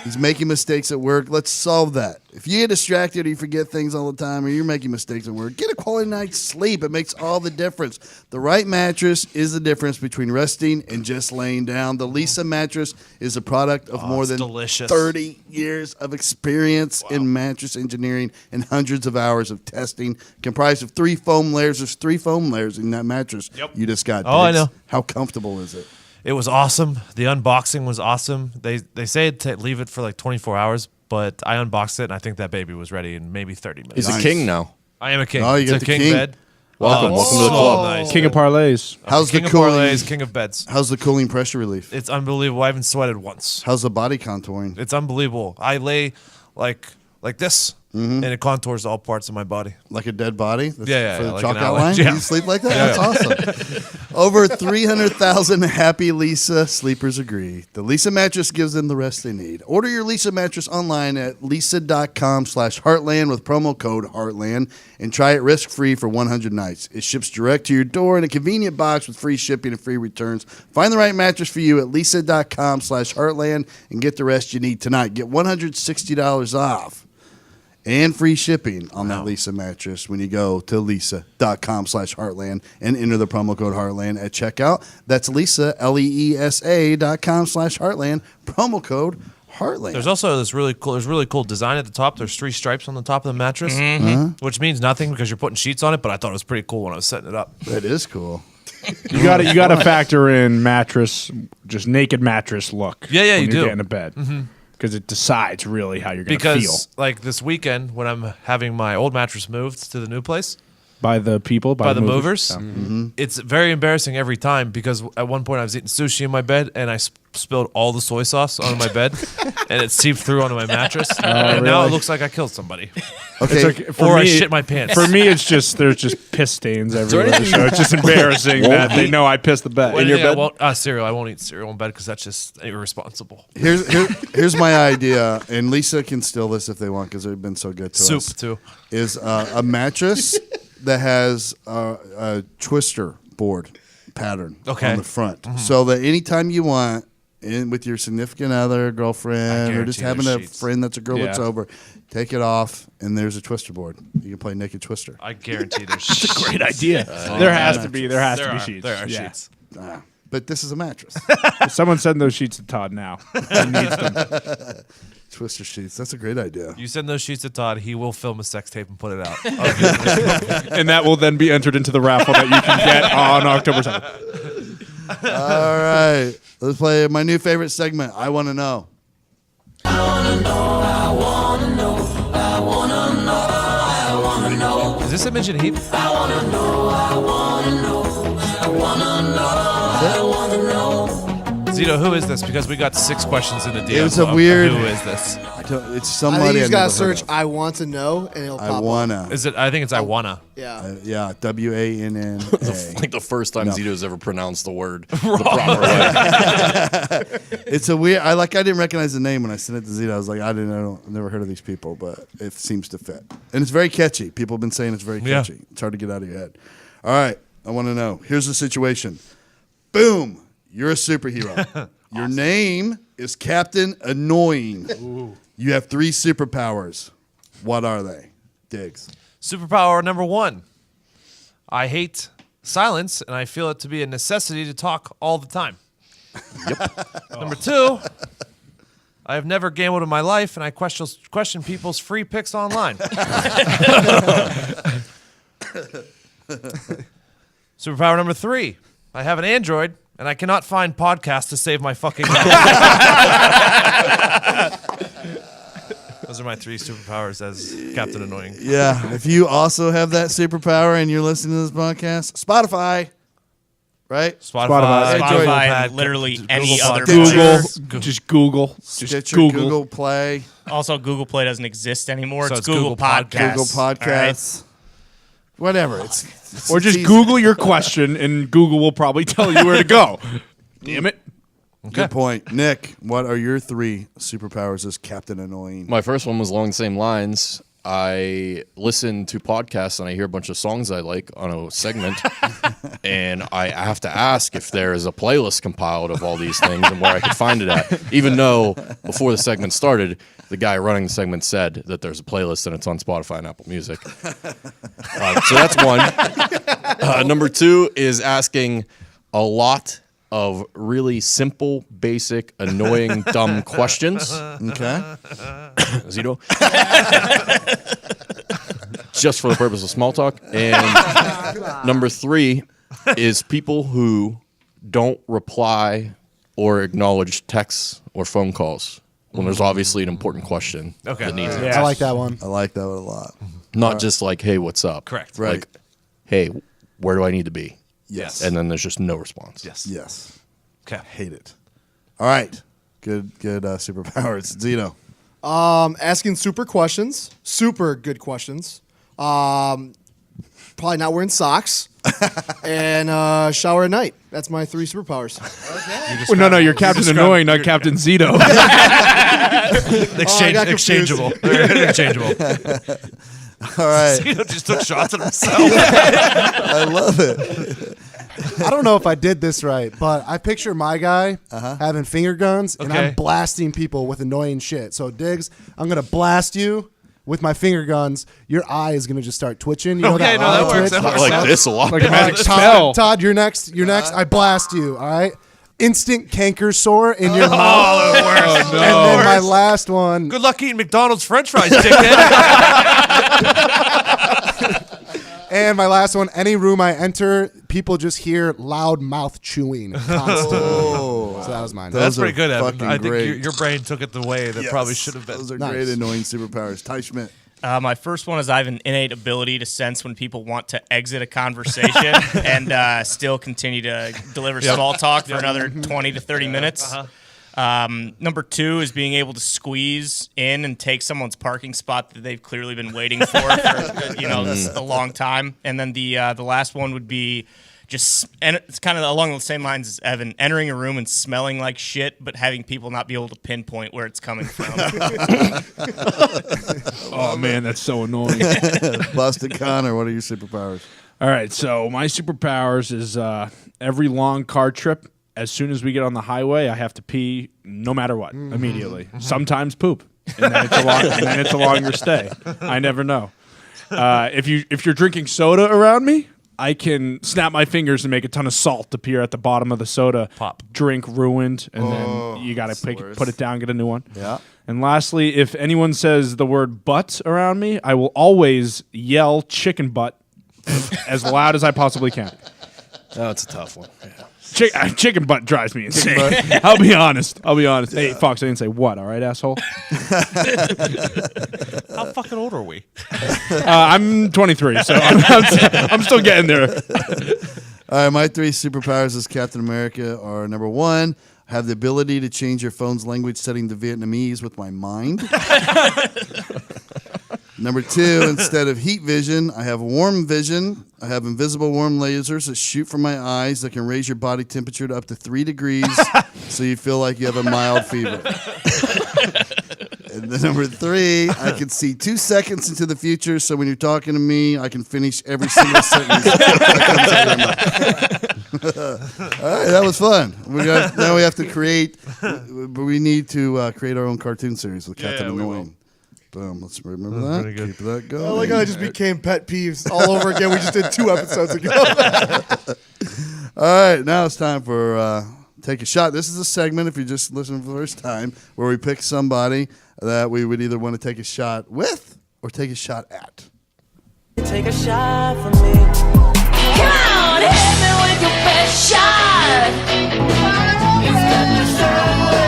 He's making mistakes at work. Let's solve that. If you get distracted or you forget things all the time or you're making mistakes at work, get a quality night's sleep. It makes all the difference. The right mattress is the difference between resting and just laying down. The Lisa mattress is a product of more than delicious. 30 years of experience in mattress engineering and hundreds of hours of testing, comprised of 3 foam layers. There's 3 foam layers in that mattress you just got. Oh, I Diggs. know. How comfortable is it? It was awesome. The unboxing was awesome. They say to leave it for like 24 hours, but I unboxed it and I think that baby was ready in maybe 30 minutes. He's Nice. a king now. I am a king. Oh, you it's got a the king king. bed. Welcome. Welcome to the so club. Nice. King of parlays. How's King the of cooling? parlays, king of beds. How's the cooling pressure relief? It's unbelievable. I haven't sweated once. How's the body contouring? It's unbelievable. I lay like this, and it contours all parts of my body. Like a dead body? That's Yeah, For the like chalk an outline? outline. Yeah. You sleep like that? That's awesome. Over 300,000 happy Lisa sleepers agree. The Lisa mattress gives them the rest they need. Order your Lisa mattress online at lisa.com/heartland with promo code Heartland and try it risk-free for 100 nights. It ships direct to your door in a convenient box with free shipping and free returns. Find the right mattress for you at lisa.com/heartland and get the rest you need tonight. Get $160 off and free shipping on that Lisa mattress when you go to lisa.com/heartland and enter the promo code Heartland at checkout. That's Lisa, LEESA.com/heartland, promo code Heartland. There's also this really cool design at the top. There's 3 stripes on the top of the mattress, which means nothing because you're putting sheets on it. But I thought it was pretty cool when I was setting it up. That is cool. You got to factor in mattress, just naked mattress look. Yeah, when you you're do. getting to bed because it decides really how you're going to feel Because like this weekend when I'm having my old mattress moved to the new place by the people, by the movers, Yeah. it's very embarrassing every time because at one point I was eating sushi in my bed and I spilled all the soy sauce on my bed and it seeped through onto my mattress. And now it really? looks like I killed somebody. Okay. It's okay. Or I shit my pants. For me, it's just there's just piss stains everywhere. anything So it's just embarrassing that they know I pissed the bed. One in your thing I bed? won't, cereal. I won't eat cereal in bed because that's just irresponsible. Here's my idea, and Lisa can steal this if they want because they've been so good to Soup us. too. Is a mattress that has a twister board pattern Okay. on the front, so that anytime you want, with your significant other, girlfriend, or just guarantee having there's a sheets. friend that's a girl that's Yeah. over, take it off, and there's a twister board. You can play naked twister. I guarantee there's sheets. Great idea. There has to be sheets. There are Yeah. sheets. But this is a mattress. Someone send those sheets to Todd now. He needs them. Twister sheets. That's a great idea. You send those sheets to Todd, he will film a sex tape and put it out. And that will then be entered into the raffle that you can get on October 7th. All right. Let's play my new favorite segment, I Want to Know. Is this a midget heap? Zito, who is this? Because we got 6 questions in the DM. It was a of weird- Who is this? It's I somebody think you just never gotta heard search of. "I want to know" and it'll pop I up. wanna. Is it? I think it's I wanna. Yeah. Yeah, WANNA. Like the first time Zito's ever pronounced the word the proper way. It's a weird. I didn't recognize the name when I sent it to Zeta. I was like, I've never heard of these people, but it seems to fit, and it's very catchy. People have been saying it's very Yeah. catchy. It's hard to get out of your head. All right, I want to know. Here's the situation. Boom, you're a superhero. Your name is Captain Annoying. You have 3 superpowers. What are they? Diggs. Superpower number 1. I hate silence, and I feel it to be a necessity to talk all the time. Number 2. I have never gambled in my life, and I question people's free picks online. Superpower number 3. I have an Android, and I cannot find podcasts to save my fucking life. Those are my 3 superpowers as Captain Annoying. Yeah. If you also have that superpower and you're listening to this podcast, Spotify, right? Spotify. Android, Spotify, iPad, and literally Google any Podcast. other Google. place. Just Google. Just Stitcher, Google. Google Play, Also, Google Play doesn't exist anymore. So it's it's Google Google Podcasts. Google all right? Podcasts, whatever. It's Or just easy. Google your question, and Google will probably tell you where to go. Damn it. Good point. Nick, what are your 3 superpowers as Captain Annoying? My first one was along the same lines. I listen to podcasts and I hear a bunch of songs I like on a segment, and I have to ask if there is a playlist compiled of all these things and where I could find it at. Even though before the segment started, the guy running the segment said that there's a playlist and it's on Spotify and Apple Music. So that's one. Number 2 is asking a lot of really simple, basic, annoying, dumb questions. Okay. Zito. Just for the purpose of small talk. And number 3 is people who don't reply or acknowledge texts or phone calls when there's obviously an important question that needs answered. I like that one. I like that one a lot. Not just like, hey, what's up? Correct. Right. Like, hey, where do I need to be? Yes. And then there's just no response. Yes. Yes. Okay. Hate it. All right. Good superpowers. Zito. Asking super questions. Super good questions. Probably not wearing socks. And shower at night. That's my 3 superpowers. Well, no, you're Captain Annoying, not Captain Zito. Exchangeable. Interchangeable. All right. Zito just took shots at himself. I love it. I don't know if I did this right, but I picture my guy having finger guns, and Okay. I'm blasting people with annoying shit. So, Diggs, I'm going to blast you with my finger guns. Your eye is going to just start twitching. You know Okay, that no, eye that works, twitch? that I works. like this a lot. Like a magic Todd, spell. Todd, you're next. You're next. I blast you, all right? Instant canker sore in your mouth. Oh, no. And then my last one. Good luck eating McDonald's French fries, dickhead. And my last one, any room I enter, people just hear loud mouth chewing constantly. So that was mine. Those That's are pretty good, Evan. fucking I think great. your brain took it the way that probably should have been. Those are Nice. great annoying superpowers. Ty Schmidt. My first one is I have an innate ability to sense when people want to exit a conversation and still continue to deliver small talk for another 20 to 30 minutes. Number 2 is being able to squeeze in and take someone's parking spot that they've clearly been waiting for a long time. And then the last one would be and it's kind of along the same lines as Evan, entering a room and smelling like shit, but having people not be able to pinpoint where it's coming from. Oh, man, that's so annoying. Boston Connor, what are your superpowers? All right, so my superpowers is every long car trip, as soon as we get on the highway, I have to pee no matter what, immediately. Sometimes poop, and then it's a longer stay. I never know. If you're drinking soda around me, I can snap my fingers and make a ton of salt appear at the bottom of the soda. Pop. Drink ruined, and then you got to put it down, get a new one. Yeah. And lastly, if anyone says the word butt around me, I will always yell chicken butt as loud as I possibly can. That's a tough one. Yeah. Chicken butt drives me insane. I'll be honest. Hey, Fox, I didn't say what, all right, asshole? How fucking old are we? I'm 23, so I'm still getting there. All right, my 3 superpowers as Captain America are number 1, have the ability to change your phone's language setting to Vietnamese with my mind. Number 2, instead of heat vision, I have warm vision. I have invisible warm lasers that shoot from my eyes that can raise your body temperature to up to 3 degrees so you feel like you have a mild fever. And then number 3, I can see 2 seconds into the future, so when you're talking to me, I can finish every single sentence that comes out of your mouth. All right, that was fun. Now we have to create, but we need to create our own cartoon series with Captain Annoying. Boom, let's remember that. pretty good. Keep that going. I like how it just became pet peeves all over again. We just did 2 episodes ago. All right, now it's time for Take a Shot. This is a segment, if you're just listening for the first time, where we pick somebody that we would either want to take a shot with or take a shot at. Take a shot from me. Come on, hit me with your best shot. It's got the same way.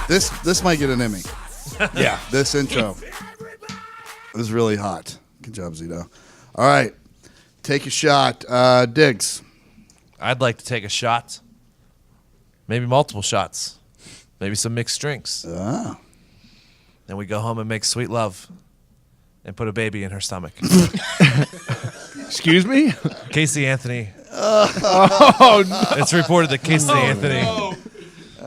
This might get an Emmy. Yeah. This intro is really hot. Good job, Zito. All right, take a shot. Diggs. I'd like to take a shot. Maybe multiple shots. Maybe some mixed drinks. Ah. Then we go home and make sweet love and put a baby in her stomach. Excuse me? Casey Anthony. Oh, no. It's reported that Casey Anthony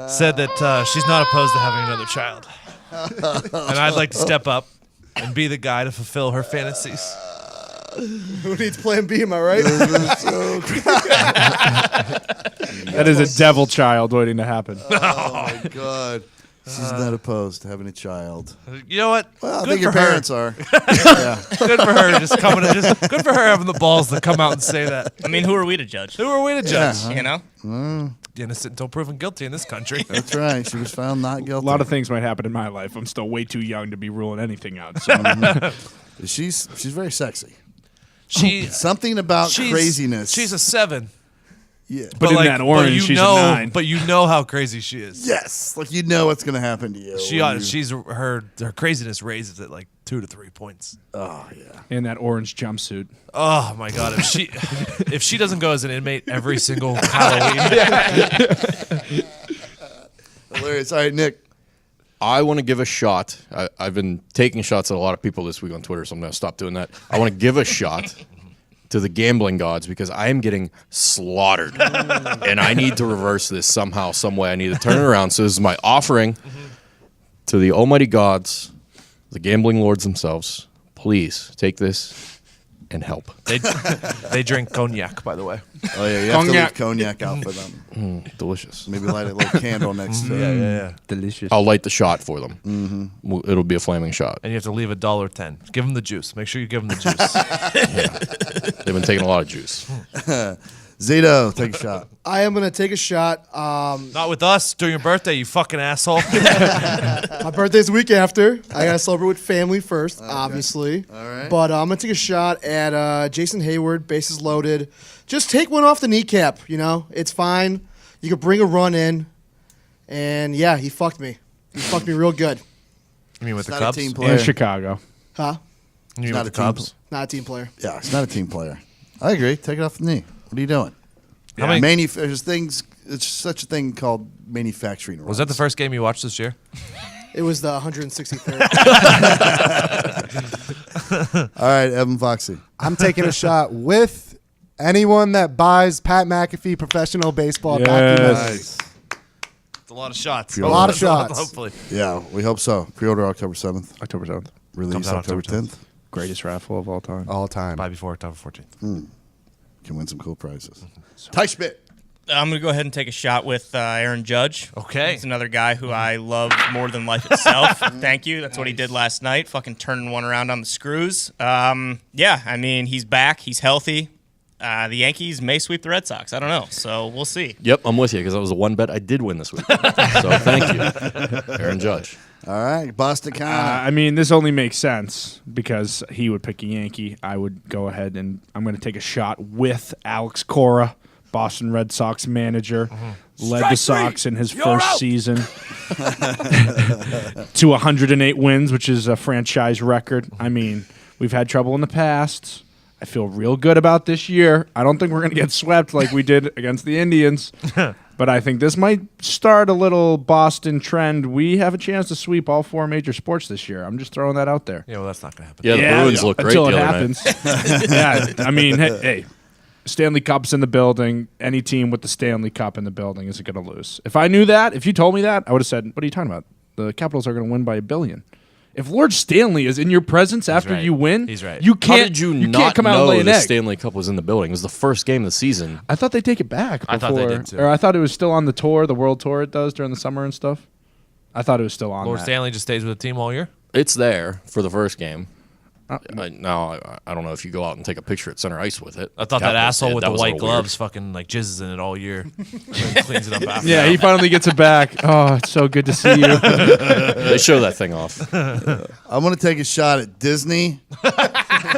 said that she's not opposed to having another child. And I'd like to step up and be the guy to fulfill her fantasies. Who needs Plan B? Am I right? That is a devil child waiting to happen. Oh my God. She's not opposed to having a child. You know what? Well, I Good think your for her. parents are. Good for her. Just good for her having the balls to come out and say that. I mean, who are we to judge? Who are we to judge? You know? Innocent until proven guilty in this country. That's right. She was found not A guilty. lot of things might happen in my life. I'm still way too young to be ruling anything out. So. She's very sexy. She Something about she's- craziness. She's a 7. Yeah. But in that orange, she's a 9. But you know how crazy she is. Yes, like you know what's gonna happen to you. She's her craziness raises it like 2 to 3 points. Oh yeah. In that orange jumpsuit. Oh my God! If she doesn't go as an inmate every single Halloween, Hilarious. All right, Nick. I want to give a shot. I've been taking shots at a lot of people this week on Twitter, so I'm going to stop doing that. I want to give a shot to the gambling gods because I am getting slaughtered. And I need to reverse this somehow, some way. I need to turn it around. So this is my offering to the almighty gods, the gambling lords themselves. Please take this and help. they drink cognac, by the way. Oh yeah, you have Cognac. to leave cognac out for them. Delicious. Maybe light a little candle next to it. Yeah. Delicious. I'll light the shot for them. Mm-hmm. It'll be a flaming shot. And you have to leave $1.10. Give them the juice. Make sure you give them the juice. They've been taking a lot of juice. Zito, take a shot. I am going to take a shot. Not with us during your birthday, you fucking asshole. My birthday's the week after. I got to celebrate with family first, obviously. All right. But I'm going to take a shot at Jason Hayward, bases loaded. Just take one off the kneecap, you know? It's fine. You could bring a run in. And, yeah, he fucked me. He fucked me real good. You mean with the Not a Cubs? team In player. Chicago. Huh? You mean Not with the a team Cubs? Not a team player. Yeah, it's not a team player. I agree. Take it off the knee. What are you doing? How many- There's things. It's such a thing called manufacturing. Was that the first game you watched this year? It was the 163rd. All right, Evan Foxy. I'm taking a shot with anyone that buys Pat McAfee professional baseball Yes. documents. It's a lot of shots. A lot of shots. Hopefully. Yeah, we hope so. Pre-order October 7th. October 7th. Release Comes out October October 10th. Greatest raffle of all time. All time. Buy before October 14th. Can win some cool prizes. Ty Schmidt. I'm going to go ahead and take a shot with Aaron Judge. Okay. He's another guy who I love more than life itself. Thank you. That's what he did last night, fucking turning one around on the screws. Yeah, I mean, he's back. He's healthy. The Yankees may sweep the Red Sox. I don't know. So we'll see. Yep, I'm with you because that was the one bet I did win this week. So thank you, Aaron Judge. All right, Boston Connor. I mean, this only makes sense because he would pick a Yankee. I would go ahead and I'm going to take a shot with Alex Cora, Boston Red Sox manager. Led the Sox in his first season to 108 wins, which is a franchise record. I mean, we've had trouble in the past. I feel real good about this year. I don't think we're going to get swept like we did against the Indians. But I think this might start a little Boston trend. We have a chance to sweep all 4 major sports this year. I'm just throwing that out there. Yeah, well, that's not going to happen. Yeah, the Bruins look great until the it other happens. night. Yeah, I mean, hey, Stanley Cup's in the building. Any team with the Stanley Cup in the building isn't going to lose. If I knew that, if you told me that, I would have said, what are you talking about? The Capitals are going to win by $1 billion. If Lord Stanley is in your presence after right. you win, He's right. you How can't. did you can't not come out and know lay an the egg. Stanley Cup was in the building? It was the first game of the season. I thought they take it back. I thought they before- did, too. Or I thought it was still on the tour, the world tour it does during the summer and stuff. I thought it was still on. Lord that. Stanley just stays with the team all year? It's there for the first game. Now, I don't know if you go out and take a picture at center ice with it. I thought that Capitals asshole did. with That the was a white little gloves fucking like jizzes in it all year. And then cleans it up after. Yeah, he finally gets it back. Oh, it's so good to see you. weird. They show that thing off. I'm going to take a shot at Disney.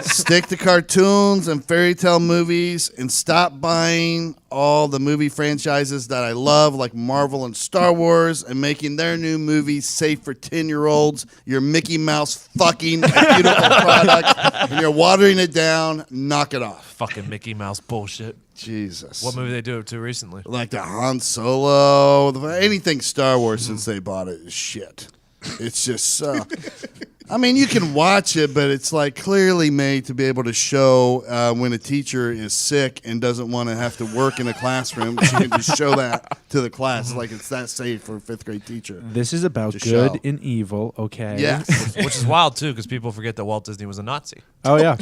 Stick to cartoons and fairy tale movies and stop buying all the movie franchises that I love, like Marvel and Star Wars, and making their new movies safe for 10-year-olds. You're Mickey Mouse fucking a beautiful product, and you're watering it down. Knock it off. Fucking Mickey Mouse bullshit. Jesus. What movie they do it to recently? Like the Han Solo, anything Star Wars since they bought it is shit. It's just I mean, you can watch it, but it's like clearly made to be able to show when a teacher is sick and doesn't want to have to work in a classroom. She can just show that to the class. It's like it's that safe for a 5th grade teacher. This is about To good show. and evil, okay? Yes. Which is wild too, because people forget that Walt Disney was a Nazi. Oh, yeah.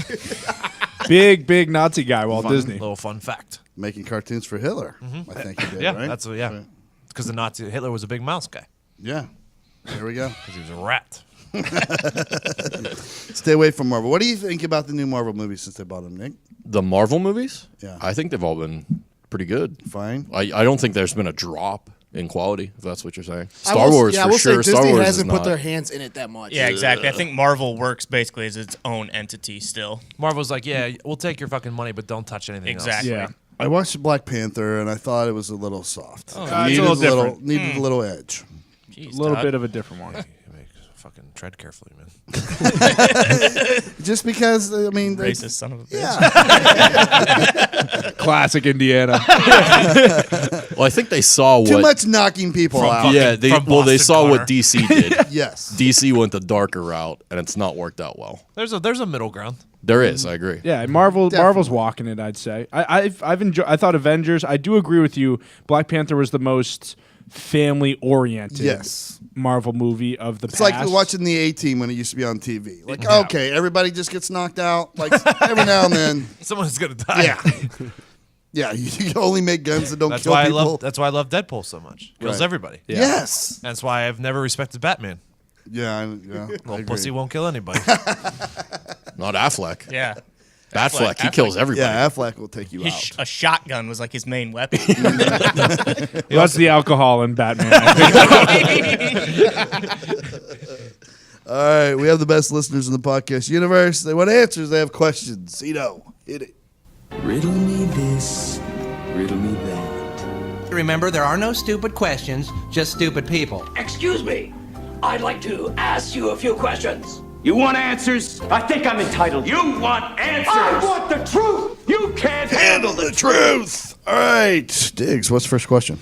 big Nazi guy, Walt Disney. Little fun fact. Making cartoons for Hitler, I think he did, Yeah, right? that's because the Hitler was a big mouse guy. Yeah. There we go. Because he was a rat. Stay away from Marvel. What do you think about the new Marvel movies since they bought them, Nick? The Marvel movies? Yeah. I think they've all been pretty good. Fine. I don't think there's been a drop in quality, if that's what you're saying. I Star will- Wars, yeah, I for will say sure. Star Disney Wars hasn't is put not. their hands in it that much. Yeah, exactly. I think Marvel works basically as its own entity still. Marvel's like, yeah, we'll take your fucking money, but don't touch anything Exactly. Yeah. I watched Black Panther, and I thought it was a little soft. it's a little different. Needed a little edge. Jeez, A little Todd. bit of a different one. Fucking tread carefully, man. Just because, I mean... they- Racist son of a bitch. Yeah. Classic Indiana. Well, I think they saw Too what. much knocking people out. Yeah, they from well they Boston saw Connor. what DC did. Yes. DC went the darker route, and it's not worked out well. There's a middle ground. There is, I agree. Yeah, Marvel's walking it, I'd say. I've enjoyed. I thought Avengers. I do agree with you. Black Panther was the most family-oriented Yes. Marvel movie of the It's past. like watching the A-Team when it used to be on TV. Like, okay, everybody just gets knocked out. Like, every now and then. Someone's gonna die. Yeah. Yeah, you can only make guns that don't That's kill why people. That's why I love Deadpool so much. Kills Right. everybody. Yes. That's why I've never respected Batman. Yeah, I Little agree. pussy won't kill anybody. Not Affleck. Yeah. Batfleck, he kills everybody. Yeah, Affleck will take you out. A shotgun was like his main weapon. That's the alcohol in Batman. I think. All right, we have the best listeners in the podcast universe. They want answers. They have questions. Hit it. Riddle me this, riddle me that. Remember, there are no stupid questions, just stupid people. Excuse me. I'd like to ask you a few questions. You want answers? I think I'm entitled. You want answers? I want the truth! You can't handle the Truth. All right, Diggs. What's the first question?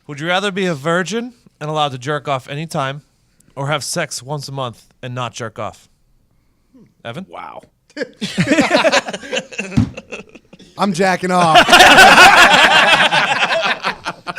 Would you rather be a virgin and allowed to jerk off anytime, or have sex once a month and not jerk off? Evan? Wow. I'm jacking off.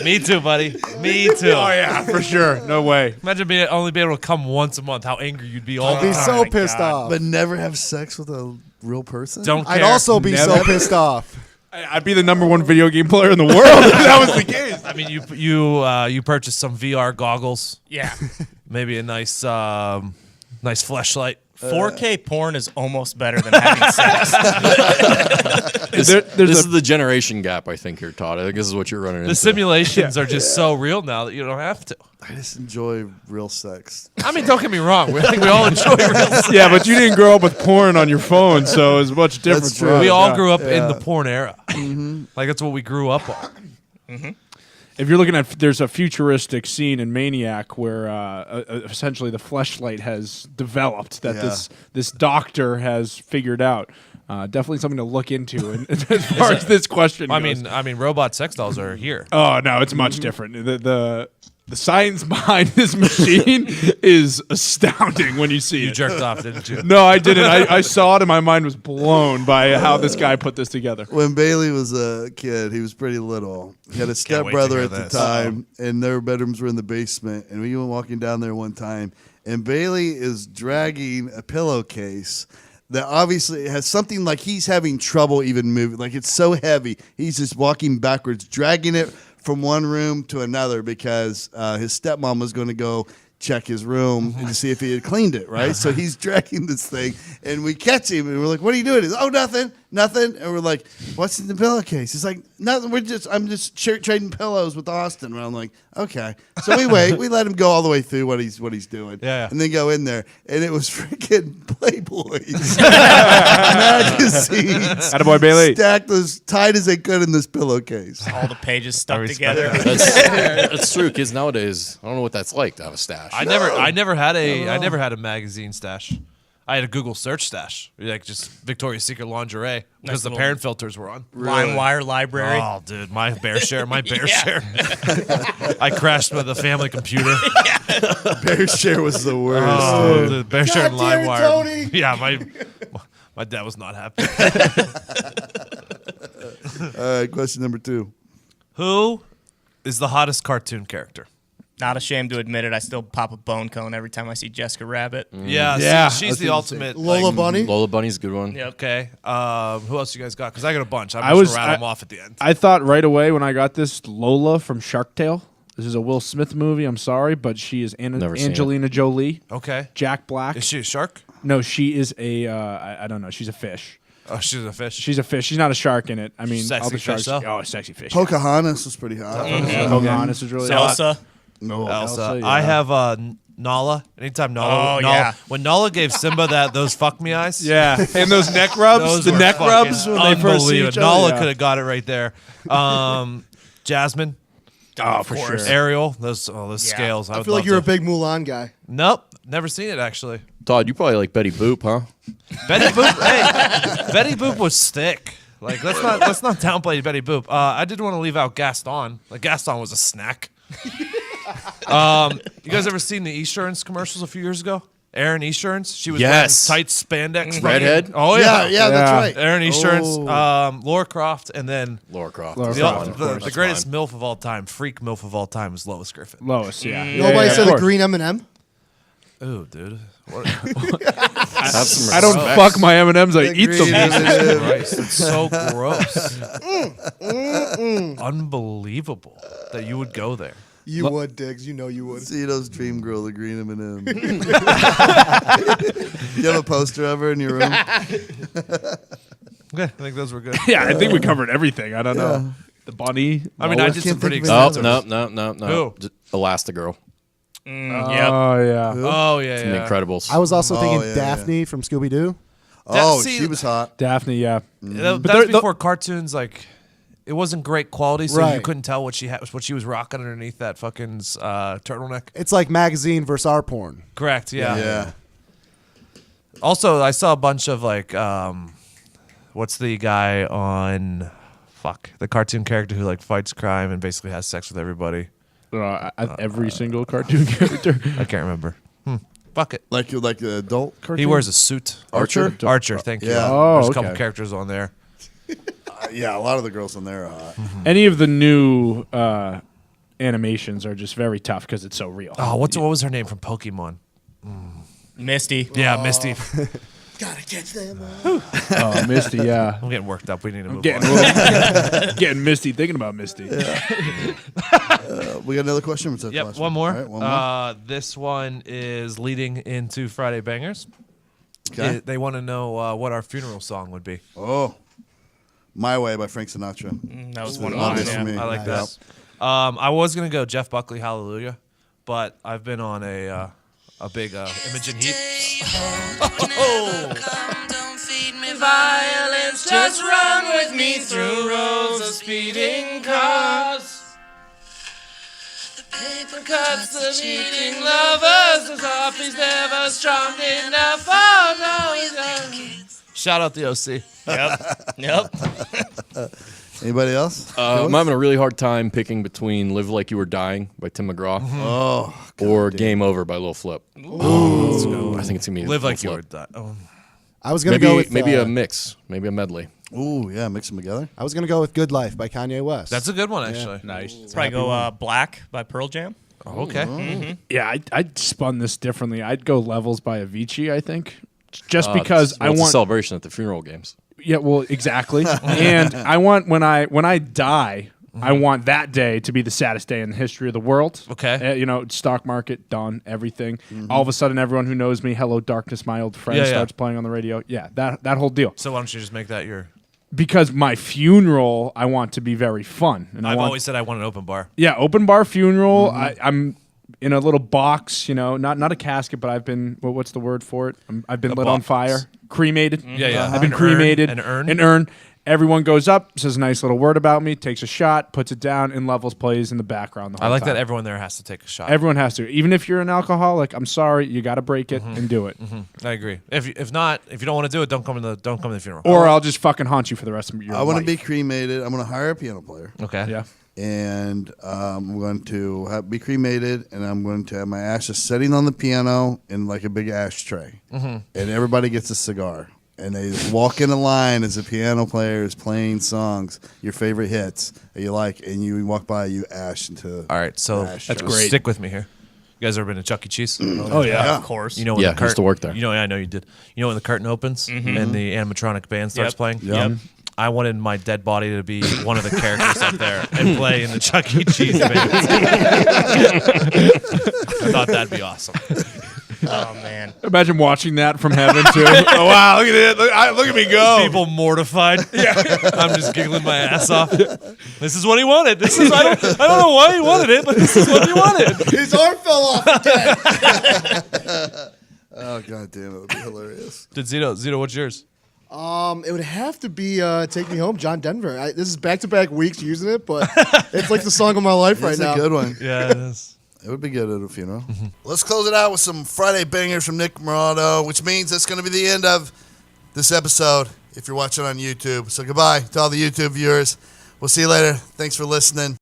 Me too, buddy. Me too. Oh yeah, for sure. No way. Imagine only being able to come once a month. How angry you'd be all I'd the be time. so pissed off. But never have sex with a real person? Don't care. I'd also be so Never. pissed off. I'd be the number 1 video game player in the world if that was the case. I mean, you purchased some VR goggles. Yeah. Maybe a nice fleshlight. 4K porn is almost better than having sex. This There's is the generation gap, I think, here, Todd. I think this is what you're running into. The simulations are just so real now that you don't have to. I just enjoy real sex. I mean, don't get me wrong. I think we all enjoy real sex. Yeah, but you didn't grow up with porn on your phone, so it's much different. That's for true. us. We all Yeah. grew up in the porn era. Like, that's what we grew up on. If you're looking at, there's a futuristic scene in Maniac where essentially the fleshlight has developed that Yeah. this doctor has figured out. Definitely something to look into. And as far as this question goes. I mean, robot sex dolls are here. Oh no, it's much different. The science behind this machine is astounding when you see You it. jerked off, didn't you? No, I didn't. I saw it and my mind was blown by how this guy put this together. When Bailey was a kid, he was pretty little. He had a wait to stepbrother hear at the this. time, and their bedrooms were in the basement. And we went walking down there one time, and Bailey is dragging a pillowcase that obviously has something like he's having trouble even moving. Like, it's so heavy. He's just walking backwards, dragging it from one room to another because his stepmom was going to go check his room and to see if he had cleaned it, right? So he's dragging this thing, and we catch him, and we're like, "What are you doing?" He's, "Oh, nothing." And we're like, "What's in the pillowcase?" He's like, "Nothing. I'm just trading pillows with Austin." And I'm like, "Okay." So we wait. We let him go all the way through what he's doing, Yeah. and then go in there, and it was freaking Playboys magazines. Attaboy, Bailey. Stacked as tight as they could in this pillowcase. All the pages stuck respect together. That's true. Kids nowadays, I don't know what that's like to have a stash. I never had a magazine stash. I had a Google search stash, like just Victoria's Secret lingerie, because the little- parent filters were on. LimeWire library. Oh, dude, my bear share. I crashed with the family computer. Bear share was the worst. Oh, the Bear share and God damn it, LimeWire. Tony. Yeah, my dad was not happy. All right, question number 2. Who is the hottest cartoon character? Not ashamed to admit it. I still pop a bone cone every time I see Jessica Rabbit. Yeah, Yeah, she's the ultimate. Lola Bunny. Lola Bunny's a good one. Yep. Okay. Who else you guys got? Because I got a bunch. I'm I just was- gonna rattle I- them off at the end. I thought right away when I got this Lola from Shark Tale. This is a Will Smith movie. I'm sorry, but she is Never seen it. Angelina Jolie. Okay. Jack Black. Is she a shark? No, she is a. I don't know. She's a fish. Oh, she's a fish. She's a fish. She's not a shark in it. I mean, Sexy all the fish, sharks. though. Oh, sexy fish. Pocahontas was pretty hot. Yeah, Pocahontas is really. Elsa. No. Elsa. yeah. I have Nala. Anytime Nala. Oh, Nala yeah. When Nala gave Simba those fuck me eyes. Yeah, and those neck rubs. Those the were neck fucking rubs when they first see each other. Nala yeah. could have got it right there. Jasmine. Oh, for sure. Ariel. Those Yeah. scales. I would feel like love you're a to- big Mulan guy. Nope. Never seen it actually. Todd, you probably like Betty Boop, huh? Betty Boop. Hey, Betty Boop was thick. Like let's not downplay Betty Boop. I did want to leave out Gaston. Like Gaston was a snack. You guys ever seen the Esurance commercials a few years ago? Erin Esurance. She was Yes. wearing tight spandex. Redhead? Oh Yeah, yeah. that's right. Erin Esurance, Laura Croft, and then Laura Croft. Laura is the, Croft, one. the, That's the greatest mine. MILF of all time, freak MILF of all time, is Lois Griffin. Lois, yeah. Nobody said of the course. green M&M. Ooh, dude. What, Have some I don't respect. fuck my M&Ms. I eat them. Christ, it's so gross. Unbelievable that you would go there. You would, Diggs. You know you would. Cito's Dream Girl, the green M&M. You have a poster of her in your room? Okay, I think those were good. Yeah, I think we covered everything. I don't know. The bunny. I mean, I Lois. did some pretty think of expensive. No. Who? Elastigirl Yep. Oh yeah. Oh yeah, from The yeah. Incredibles. I was also thinking yeah, Daphne from Scooby Doo. Oh, see- she was hot. Daphne. Yeah. That But was they're- before cartoons. Like, it wasn't great quality, so you Right. couldn't tell what she was rocking underneath that fucking turtleneck. It's like magazine versus our porn. Correct. Yeah. Yeah. Also, I saw a bunch of like, what's the guy on, the cartoon character who like fights crime and basically has sex with everybody. Every single cartoon character. I can't remember. Fuck it. Like the adult cartoon? He wears a suit. Archer? Archer. Thank you. Yeah. Oh, There's a couple okay. characters on there. Yeah, a lot of the girls on there are hot. Any of the new animations are just very tough because it's so real. Oh, what was her name from Pokemon? Misty. Yeah, Misty. Gotta catch them. Oh, Misty. Yeah. I'm getting worked up. We need to move Getting, on. getting Misty. Thinking about Misty. We got another question? What's that Yep, last one more. All right, one more. This one is leading into Friday Bangers. Okay. They want to know what our funeral song would be. Oh, My Way by Frank Sinatra. That was one of Obvious mine. for Yeah. me. I like Nice. that. I was gonna go Jeff Buckley, Hallelujah, but I've been on a big Imogen Heap. Don't feed me violence, just run with me through rows of speeding cars. The paper cuts, the cheating lovers, the coffee's never strong enough for no. Shout out the OC. Yep. Anybody else? I'm having a really hard time picking between "Live Like You Were Dying" by Tim McGraw Oh, or "Game Over" by Lil Flip. I think it's gonna be Live Lil like you Flip. were that. Oh. I was gonna Maybe go with maybe a mix, maybe a medley. ooh, yeah, mix them together. I was gonna go with Good Life by Kanye West. That's a good one, actually. Nice. Probably go Black by Pearl Jam. Oh, okay. Yeah, I'd spun this differently. I'd go Levels by Avicii, I think. Just because It's I a want celebration at the funeral games. Yeah, well, exactly. And I want when I die, I want that day to be the saddest day in the history of the world. Okay. Stock market done, everything. All of a sudden, everyone who knows me, "Hello, darkness, my old friend," Yeah, yeah. starts playing on the radio. Yeah, that whole deal. So why don't you just make that your? Because my funeral, I want to be very fun, and I've always said I want an open bar. yeah, open bar funeral. I'm in a little box, not a casket, but I've been what's the word for it? I've been lit on box. fire, cremated. Yeah, yeah. I've been An urn? cremated. An urn? An urn. Everyone goes up, says a nice little word about me, takes a shot, puts it down, and Levels plays in the background the I whole like time. that everyone there has to take a shot. Everyone has to, even if you're an alcoholic. I'm sorry, you got to break it and do it, I agree. If you don't want to do it, don't come to the funeral. or I'll just fucking haunt you for the rest of your I want to life. be cremated. I'm going to hire a piano player. Okay. Yeah. and I'm going to be cremated, and I'm going to have my ashes sitting on the piano in like a big ashtray, and everybody gets a cigar. And they walk in a line as a piano player is playing songs, your favorite hits that you like, and you walk by, you ash into. All right, so That's great. Stick with me here. You guys ever been to Chuck E. Cheese? Oh yeah. Of course. You know when Yeah, the curtain, used to work there. You know, I know you did. You know when the curtain opens and the animatronic band starts Yep. playing. Yep. I wanted my dead body to be one of the characters up there and play in the Chuck E. Cheese band. I thought that'd be awesome. Oh man. Imagine watching that from heaven too. Oh wow, look at it! Look at me go. People mortified. I'm just giggling my ass off. This is what he wanted. This is I don't know why he wanted it, but this is what he wanted. His arm fell off. Oh god damn, it would be hilarious. Did Zito, what's yours? It would have to be "Take Me Home," John Denver. This is back-to-back weeks using it, but it's like the song of my life right It's now. a good one. Yeah, it is. It would be good at a funeral. Let's close it out with some Friday Bangers from Nick Morado, which means that's going to be the end of this episode if you're watching on YouTube. So goodbye to all the YouTube viewers. We'll see you later. Thanks for listening.